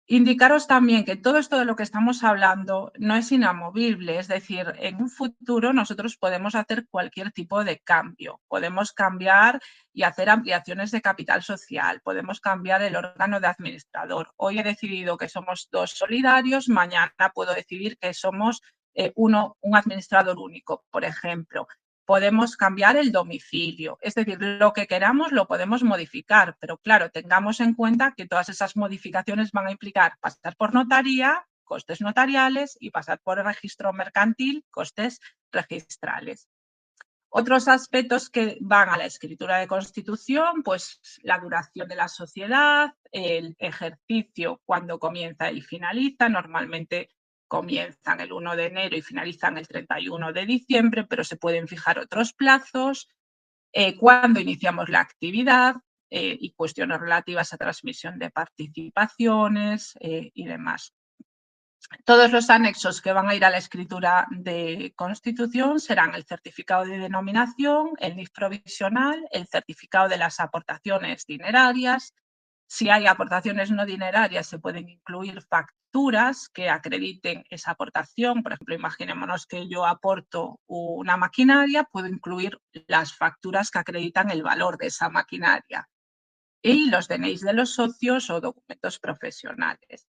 Indicaros también que todo esto de lo que estamos hablando no es inamovible, es decir, en un futuro nosotros podemos hacer cualquier tipo de cambio, podemos cambiar y hacer ampliaciones de capital social, podemos cambiar el órgano de administrador. Hoy he decidido que somos 2 solidarios, mañana puedo decidir que somos un administrador único, por ejemplo. podemos cambiar el domicilio. Es decir, lo que queramos lo podemos modificar, pero claro, tengamos en cuenta que todas esas modificaciones van a implicar pasar por notaría, costes notariales, y pasar por el registro mercantil, costes registrales. Otros aspectos que van a la escritura de constitución, pues la duración de la sociedad, el ejercicio, cuando comienza y finaliza. Normalmente comienzan el 1 de enero y finalizan el 31 de diciembre, pero se pueden fijar otros plazos. Cuándo iniciamos la actividad y cuestiones relativas a transmisión de participaciones y demás. Todos los anexos que van a ir a la escritura de constitución serán el certificado de denominación, el NIF provisional, el certificado de las aportaciones dinerarias. Si hay aportaciones no dinerarias, se pueden incluir facturas que acrediten esa aportación. Por ejemplo, imaginémonos que yo aporto una maquinaria, puedo incluir las facturas que acreditan el valor de esa maquinaria y los DNIs de los socios o documentos profesionales.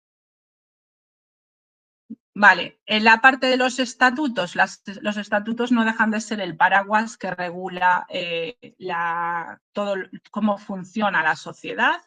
Vale, en la parte de los estatutos, los estatutos no dejan de ser el paraguas que regula todo cómo funciona la sociedad.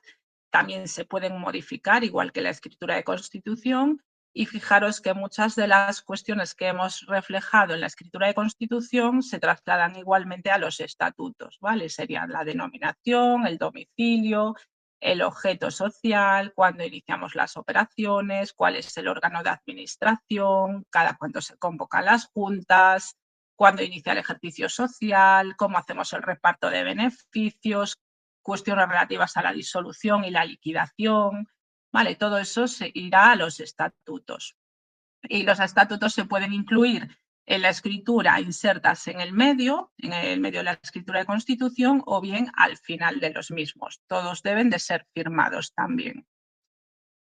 También se pueden modificar, igual que la escritura de constitución, y fijaros que muchas de las cuestiones que hemos reflejado en la escritura de constitución se trasladan igualmente a los estatutos, ¿vale? Serían la denominación, el domicilio, el objeto social, cuándo iniciamos las operaciones, cuál es el órgano de administración, cada cuánto se convocan las juntas, cuándo inicia el ejercicio social, cómo hacemos el reparto de beneficios, cuestiones relativas a la disolución y la liquidación, ¿vale? Todo eso se irá a los estatutos. Y los estatutos se pueden incluir en la escritura insertas en el medio de la escritura de constitución, o bien al final de los mismos. Todos deben de ser firmados también.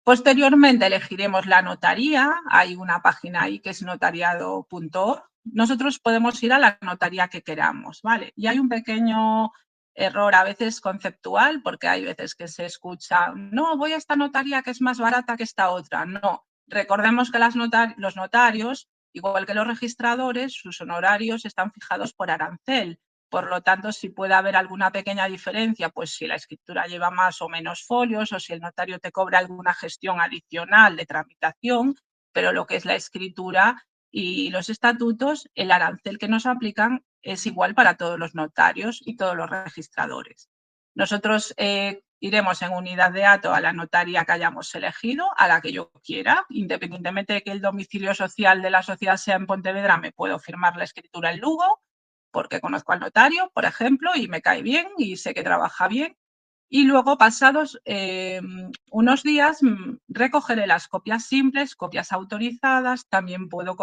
Posteriormente elegiremos la notaría. Hay una página ahí que es notariado.org. Nosotros podemos ir a la notaría que queramos, ¿vale? Y hay un pequeño error a veces conceptual, porque hay veces que se escucha, no, voy a esta notaría que es más barata que esta otra. No, recordemos que los notarios, igual que los registradores, sus honorarios están fijados por arancel. Por lo tanto, si puede haber alguna pequeña diferencia, pues si la escritura lleva más o menos folios, o si el notario te cobra alguna gestión adicional de tramitación, pero lo que es la escritura y los estatutos, el arancel que nos aplican es igual para todos los notarios y todos los registradores. Nosotros iremos en unidad de acto a la notaría que hayamos elegido, a la que yo quiera, independientemente de que el domicilio social de la sociedad sea en Pontevedra, me puedo firmar la escritura en Lugo, porque conozco al notario, por ejemplo, y me cae bien y sé que trabaja bien. Y luego, pasados unos días, recogeré las copias simples, copias autorizadas. También puedo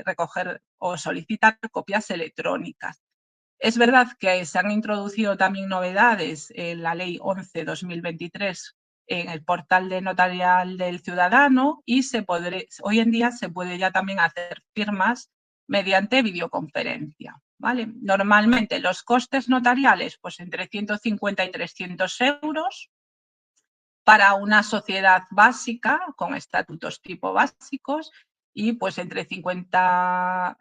recoger o solicitar copias electrónicas. Es verdad que se han introducido también novedades en la Ley 11/2023 en el portal de notarial del ciudadano, y hoy en día se puede ya también hacer firmas mediante videoconferencia, ¿vale? Normalmente los costes notariales, pues entre 150 y 300 euros para una sociedad básica con estatutos tipo básicos, y pues entre 50,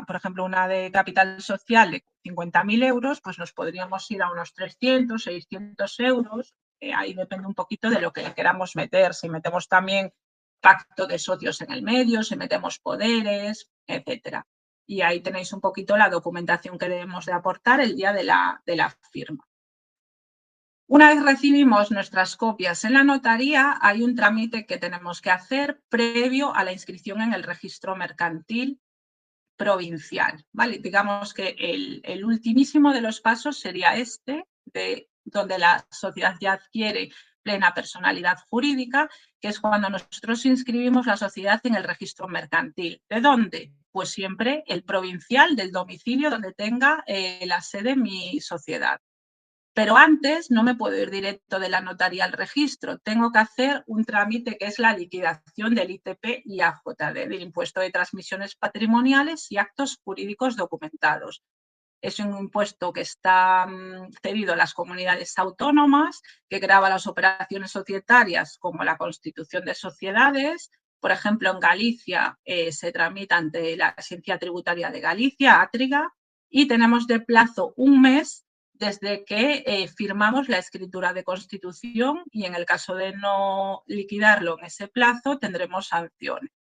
por ejemplo, una de capital social de 50.000 euros, pues nos podríamos ir a unos 300, 600 euros. Ahí depende un poquito de lo que queramos meter. Si metemos también pacto de socios en el medio, si metemos poderes, etcétera. Y ahí tenéis un poquito la documentación que debemos de aportar el día de la firma. Una vez recibimos nuestras copias en la notaría, hay un trámite que tenemos que hacer previo a la inscripción en el registro mercantil provincial, ¿vale? Digamos que el ultimísimo de los pasos sería donde la sociedad ya adquiere plena personalidad jurídica, que es cuando nosotros inscribimos la sociedad en el registro mercantil. ¿De dónde? Pues siempre el provincial, del domicilio donde tenga la sede mi sociedad. Pero antes no me puedo ir directo de la notaría al registro. Tengo que hacer un trámite que es la liquidación del ITP y AJD, del impuesto de transmisiones patrimoniales y actos jurídicos documentados. Es un impuesto que está cedido a las comunidades autónomas, que grava las operaciones societarias como la constitución de sociedades. Por ejemplo, en Galicia se tramita ante la Agencia Tributaria de Galicia, ATRIGA, y tenemos de plazo un mes desde que firmamos la escritura de constitución y en el caso de no liquidarlo en ese plazo tendremos sanciones.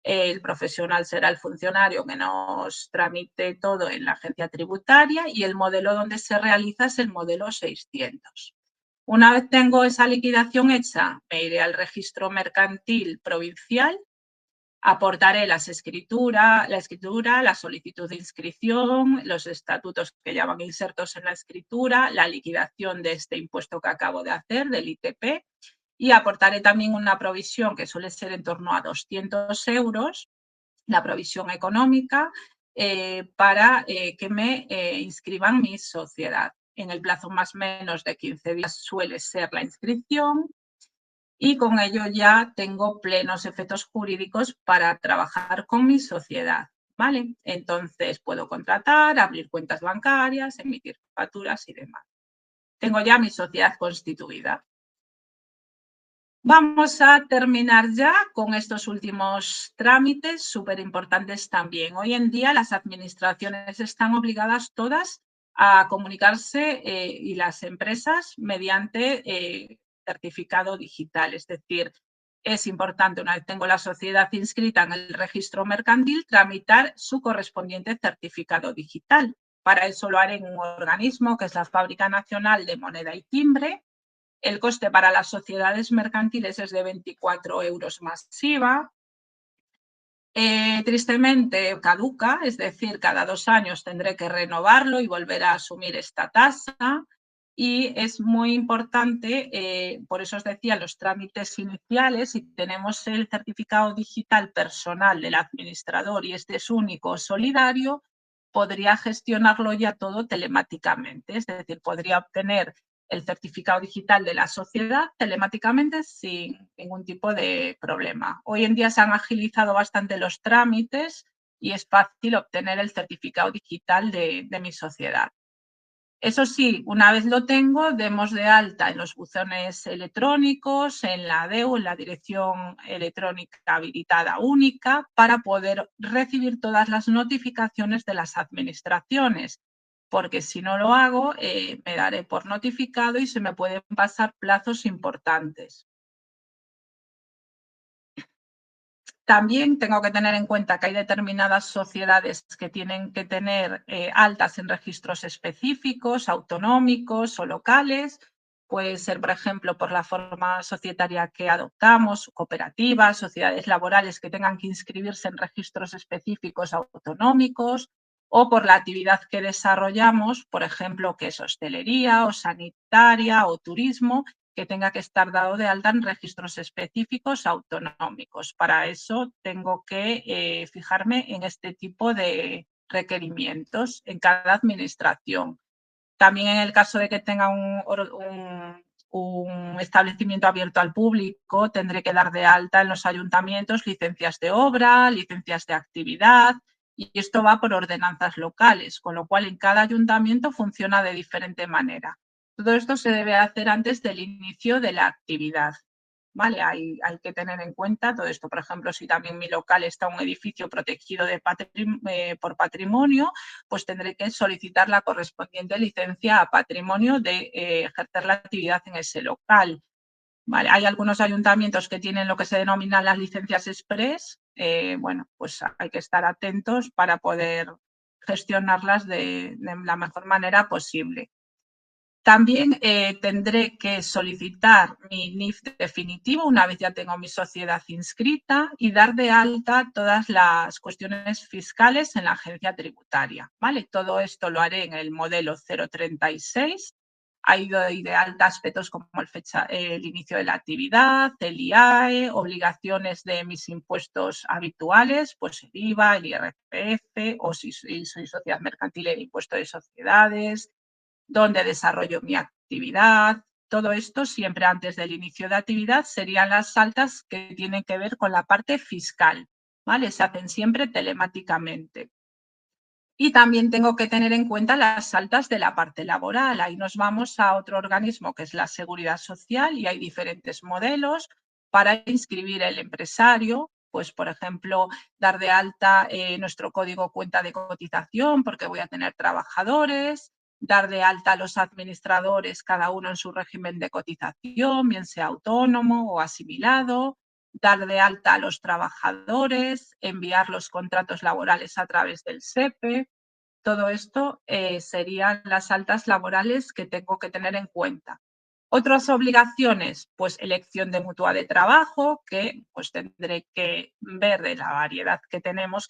El profesional será el funcionario que nos tramite todo en la agencia tributaria y el modelo donde se realiza es el modelo 600. Una vez tengo esa liquidación hecha, me iré al registro mercantil provincial, aportaré la escritura, la solicitud de inscripción, los estatutos que ya van insertos en la escritura, la liquidación de este impuesto que acabo de hacer, del ITP, y aportaré también una provisión que suele ser en torno a 200 euros, la provisión económica, para que me inscriban mi sociedad. En el plazo más o menos de 15 días suele ser la inscripción y con ello ya tengo plenos efectos jurídicos para trabajar con mi sociedad, ¿vale? Entonces puedo contratar, abrir cuentas bancarias, emitir facturas y demás. Tengo ya mi sociedad constituida. Vamos a terminar ya con estos últimos trámites súper importantes también. Hoy en día las administraciones están obligadas todas a comunicarse y las empresas mediante certificado digital. Es decir, es importante, una vez tengo la sociedad inscrita en el registro mercantil, tramitar su correspondiente certificado digital. Para eso lo haré en un organismo que es la Fábrica Nacional de Moneda y Timbre. El coste para las sociedades mercantiles es de 24 euros más IVA. Tristemente caduca, es decir, cada 2 años tendré que renovarlo y volver a asumir esta tasa. Y es muy importante, por eso os decía, los trámites iniciales, si tenemos el certificado digital personal del administrador y este es único o solidario, podría gestionarlo ya todo telemáticamente, es decir, podría obtener el certificado digital de la sociedad telemáticamente sin ningún tipo de problema. Hoy en día se han agilizado bastante los trámites y es fácil obtener el certificado digital de mi sociedad. Eso sí, una vez lo tengo, demos de alta en los buzones electrónicos, en la DEU, en la dirección electrónica habilitada única, para poder recibir todas las notificaciones de las administraciones, porque si no lo hago, me daré por notificado y se me pueden pasar plazos importantes. También tengo que tener en cuenta que hay determinadas sociedades que tienen que tener altas en registros específicos, autonómicos o locales. Puede ser, por ejemplo, por la forma societaria que adoptamos, cooperativas, sociedades laborales que tengan que inscribirse en registros específicos autonómicos o por la actividad que desarrollamos, por ejemplo, que es hostelería o sanitaria o turismo, que tenga que estar dado de alta en registros específicos autonómicos. Para eso tengo que fijarme en este tipo de requerimientos en cada administración. También en el caso de que tenga un establecimiento abierto al público, tendré que dar de alta en los ayuntamientos licencias de obra, licencias de actividad, y esto va por ordenanzas locales, con lo cual en cada ayuntamiento funciona de diferente manera. Todo esto se debe hacer antes del inicio de la actividad, ¿vale? Hay que tener en cuenta todo esto. Por ejemplo, si también mi local está en un edificio protegido por patrimonio, pues tendré que solicitar la correspondiente licencia a patrimonio de ejercer la actividad en ese local. Vale, hay algunos ayuntamientos que tienen lo que se denominan las licencias express. Bueno, pues hay que estar atentos para poder gestionarlas de la mejor manera posible. También tendré que solicitar mi NIF definitivo una vez ya tengo mi sociedad inscrita y dar de alta todas las cuestiones fiscales en la agencia tributaria, ¿vale? Todo esto lo haré en el modelo 036. Ahí doy de alta aspectos como el inicio de la actividad, el IAE, obligaciones de mis impuestos habituales, pues el IVA, el IRPF, o si soy sociedad mercantil, el impuesto de sociedades, dónde desarrollo mi actividad. Todo esto siempre antes del inicio de actividad serían las altas que tienen que ver con la parte fiscal, ¿vale? Se hacen siempre telemáticamente. Y también tengo que tener en cuenta las altas de la parte laboral. Ahí nos vamos a otro organismo que es la Seguridad Social y hay diferentes modelos para inscribir el empresario, Pues, por ejemplo, dar de alta nuestro código cuenta de cotización porque voy a tener trabajadores, dar de alta a los administradores, cada uno en su régimen de cotización, bien sea autónomo o asimilado, dar de alta a los trabajadores, enviar los contratos laborales a través del SEPE. Todo esto serían las altas laborales que tengo que tener en cuenta. Otras obligaciones, pues elección de mutua de trabajo, que pues tendré que ver de la variedad que tenemos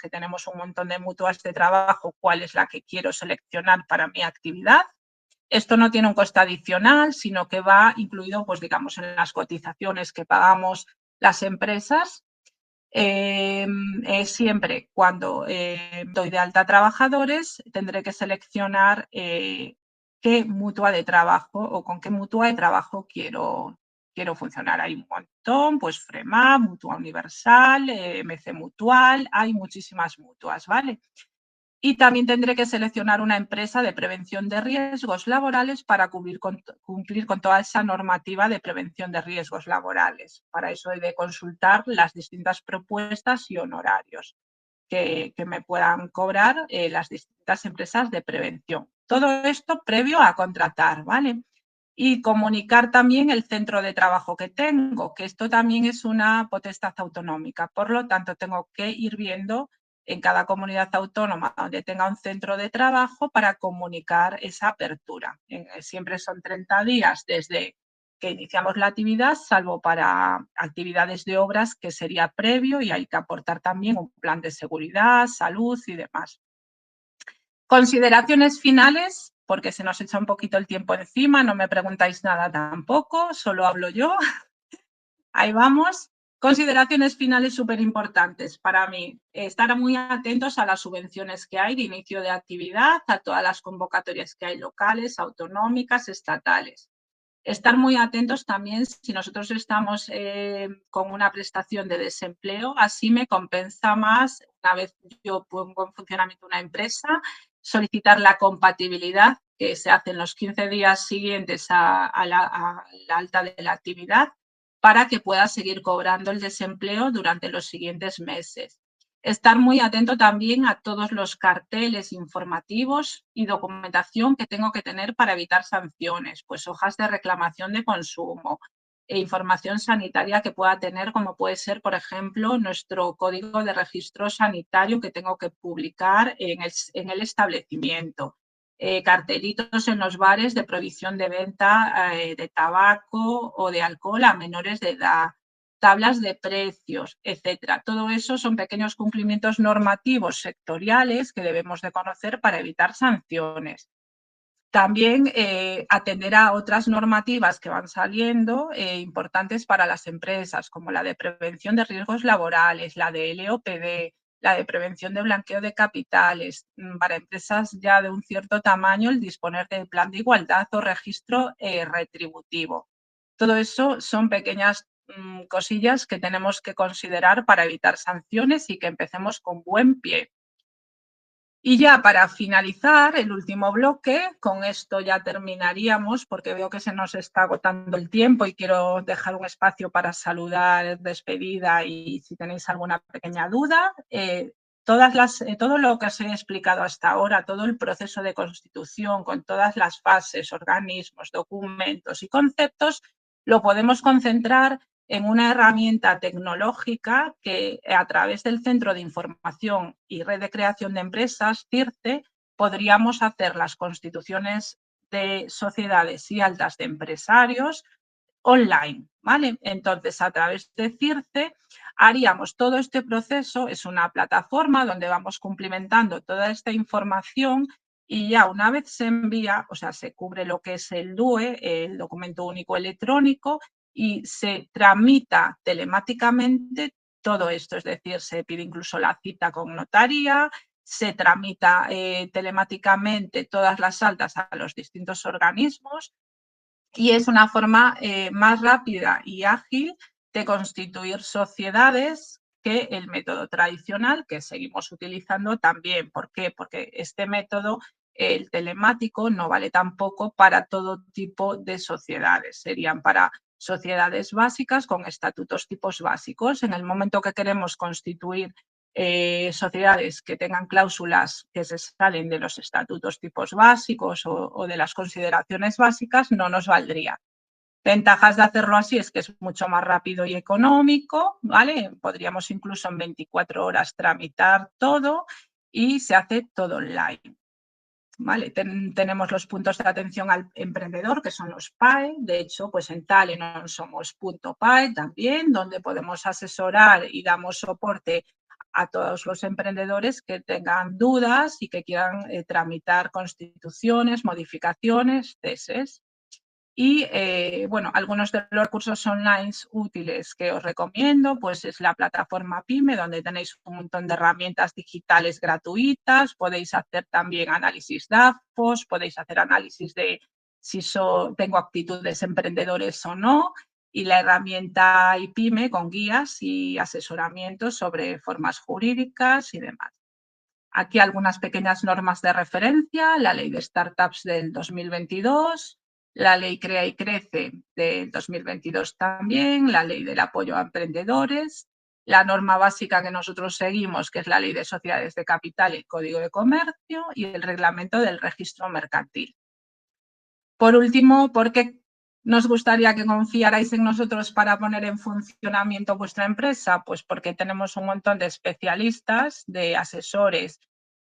un montón de mutuas de trabajo, cuál es la que quiero seleccionar para mi actividad. Esto no tiene un coste adicional, sino que va incluido, pues digamos, en las cotizaciones que pagamos las empresas. Siempre cuando doy de alta a trabajadores, tendré que seleccionar qué mutua de trabajo o con qué mutua de trabajo quiero funcionar. Hay un montón, pues FREMA, Mutua Universal, MC Mutual, hay muchísimas mutuas, ¿vale? Y también tendré que seleccionar una empresa de prevención de riesgos laborales para cumplir con toda esa normativa de prevención de riesgos laborales. Para eso he de consultar las distintas propuestas y honorarios que me puedan cobrar las distintas empresas de prevención. Todo esto previo a contratar, ¿vale? Y comunicar también el centro de trabajo que tengo, que esto también es una potestad autonómica. Por lo tanto, tengo que ir viendo en cada comunidad autónoma donde tenga un centro de trabajo para comunicar esa apertura. Siempre son 30 días desde que iniciamos la actividad, salvo para actividades de obras que sería previo y hay que aportar también un plan de seguridad, salud y demás. Consideraciones finales, porque se nos echa un poquito el tiempo encima, no me preguntáis nada tampoco, solo hablo yo. Ahí vamos. Consideraciones finales súper importantes para mí. Estar muy atentos a las subvenciones que hay de inicio de actividad, a todas las convocatorias que hay locales, autonómicas, estatales. Estar muy atentos también si nosotros estamos con una prestación de desempleo, así me compensa más, una vez yo pongo en funcionamiento una empresa, solicitar la compatibilidad que se hace en los 15 días siguientes a la alta de la actividad para que pueda seguir cobrando el desempleo durante los siguientes meses. Estar muy atento también a todos los carteles informativos y documentación que tengo que tener para evitar sanciones, pues hojas de reclamación de consumo e información sanitaria que pueda tener, como puede ser, por ejemplo, nuestro código de registro sanitario que tengo que publicar en el establecimiento. Cartelitos en los bares de prohibición de venta de tabaco o de alcohol a menores de edad, tablas de precios, etcétera. Todo eso son pequeños cumplimientos normativos sectoriales que debemos de conocer para evitar sanciones. También atender a otras normativas que van saliendo importantes para las empresas, como la de prevención de riesgos laborales, la de LOPD, la de prevención de blanqueo de capitales. Para empresas ya de un cierto tamaño, el disponer de plan de igualdad o registro retributivo. Todo eso son pequeñas cosillas que tenemos que considerar para evitar sanciones y que empecemos con buen pie. Y ya para finalizar el último bloque, con esto ya terminaríamos porque veo que se nos está agotando el tiempo y quiero dejar un espacio para saludar, despedida y si tenéis alguna pequeña duda. Todo lo que os he explicado hasta ahora, todo el proceso de constitución con todas las fases, organismos, documentos y conceptos, lo podemos concentrar en una herramienta tecnológica que a través del Centro de Información y Red de Creación de Empresas, CIRCE, podríamos hacer las constituciones de sociedades y altas de empresarios online, ¿vale? Entonces, a través de CIRCE haríamos todo este proceso, es una plataforma donde vamos cumplimentando toda esta información y ya una vez se envía, o sea, se cubre lo que es el DUE, el documento único electrónico, y se tramita telemáticamente todo esto, es decir, se pide incluso la cita con notaría, se tramita telemáticamente todas las altas a los distintos organismos y es una forma más rápida y ágil de constituir sociedades que el método tradicional que seguimos utilizando también. ¿Por qué? Porque este método, el telemático, no vale tampoco para todo tipo de sociedades. Serían para sociedades básicas con estatutos tipos básicos. En el momento que queremos constituir sociedades que tengan cláusulas que se salen de los estatutos tipos básicos o de las consideraciones básicas, no nos valdría. Ventajas de hacerlo así es que es mucho más rápido y económico, ¿vale? Podríamos incluso en 24 horas tramitar todo y se hace todo online. ¿Vale? Tenemos los puntos de atención al emprendedor, que son los PAE. De hecho, pues en Talenon somos punto PAE también, donde podemos asesorar y damos soporte a todos los emprendedores que tengan dudas y que quieran tramitar constituciones, modificaciones, ceses. Y, bueno, algunos de los cursos online útiles que os recomiendo, pues es la plataforma PYME, donde tenéis un montón de herramientas digitales gratuitas, podéis hacer también análisis DAFOS, podéis hacer análisis de si tengo actitudes emprendedores o no, y la herramienta IPYME con guías y asesoramientos sobre formas jurídicas y demás. Aquí algunas pequeñas normas de referencia, la ley de startups del 2022, la ley Crea y Crece del 2022 también, la ley del apoyo a emprendedores, la norma básica que nosotros seguimos, que es la ley de sociedades de capital y el código de comercio, y el reglamento del registro mercantil. Por último, ¿por qué nos gustaría que confiarais en nosotros para poner en funcionamiento vuestra empresa? Pues porque tenemos un montón de especialistas, de asesores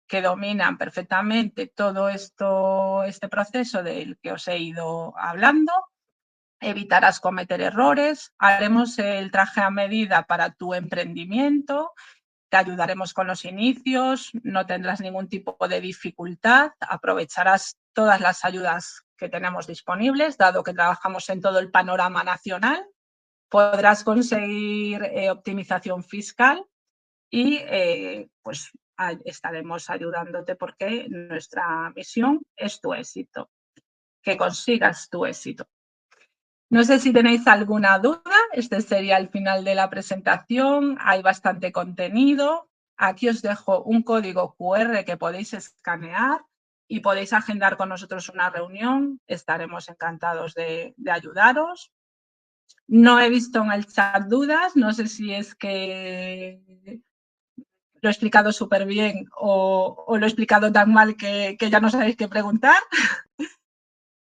que dominan perfectamente todo este proceso del que os he ido hablando. Evitarás cometer errores, haremos el traje a medida para tu emprendimiento, te ayudaremos con los inicios, no tendrás ningún tipo de dificultad, aprovecharás todas las ayudas que tenemos disponibles, dado que trabajamos en todo el panorama nacional, podrás conseguir optimización fiscal y pues estaremos ayudándote porque nuestra misión es tu éxito, que consigas tu éxito. No sé si tenéis alguna duda, este sería el final de la presentación, hay bastante contenido. Aquí os dejo un código QR que podéis escanear y podéis agendar con nosotros una reunión, estaremos encantados de ayudaros. No he visto en el chat dudas, no sé si es que lo he explicado súper bien o lo he explicado tan mal que ya no sabéis qué preguntar.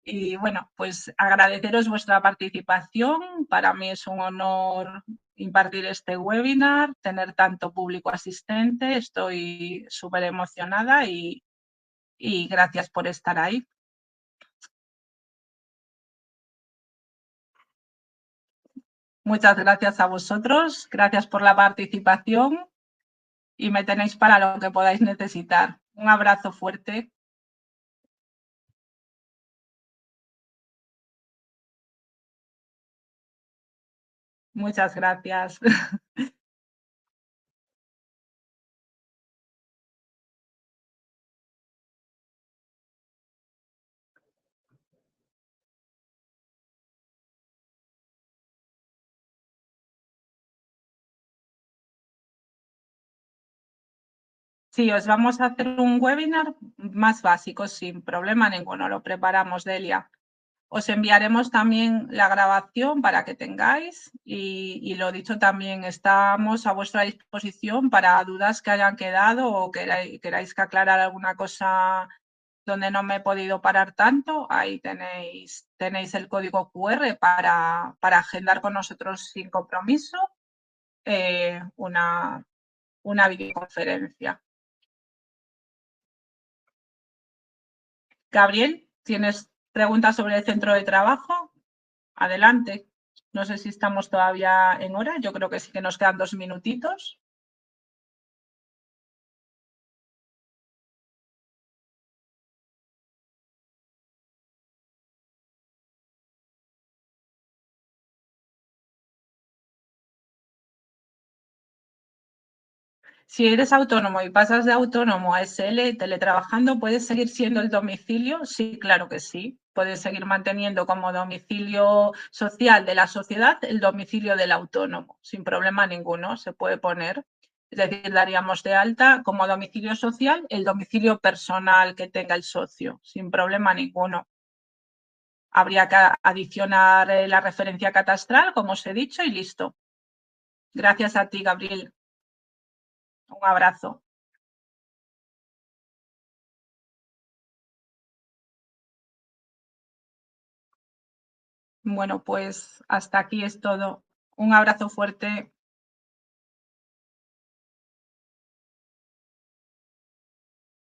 Y bueno, pues agradeceros vuestra participación. Para mí es un honor impartir este webinar, tener tanto público asistente. Estoy súper emocionada y gracias por estar ahí. Muchas gracias a vosotros. Gracias por la participación y me tenéis para lo que podáis necesitar. Un abrazo fuerte. Muchas gracias. Sí, os vamos a hacer un webinar más básico, sin problema ninguno. Lo preparamos, Delia. Os enviaremos también la grabación para que tengáis y lo dicho también, estamos a vuestra disposición para dudas que hayan quedado o queráis que aclarar alguna cosa donde no me he podido parar tanto. Ahí tenéis el código QR para agendar con nosotros sin compromiso una videoconferencia. Gabriel, ¿tienes preguntas sobre el centro de trabajo? Adelante. No sé si estamos todavía en hora. Yo creo que sí que nos quedan 2 minutitos. Si eres autónomo y pasas de autónomo a SL teletrabajando, ¿puedes seguir siendo el domicilio? Sí, claro que sí. Puedes seguir manteniendo como domicilio social de la sociedad el domicilio del autónomo, sin problema ninguno. Se puede poner. Es decir, daríamos de alta como domicilio social el domicilio personal que tenga el socio, sin problema ninguno. Habría que adicionar la referencia catastral, como os he dicho, y listo. Gracias a ti, Gabriel. Un abrazo. Bueno, pues hasta aquí es todo. Un abrazo fuerte.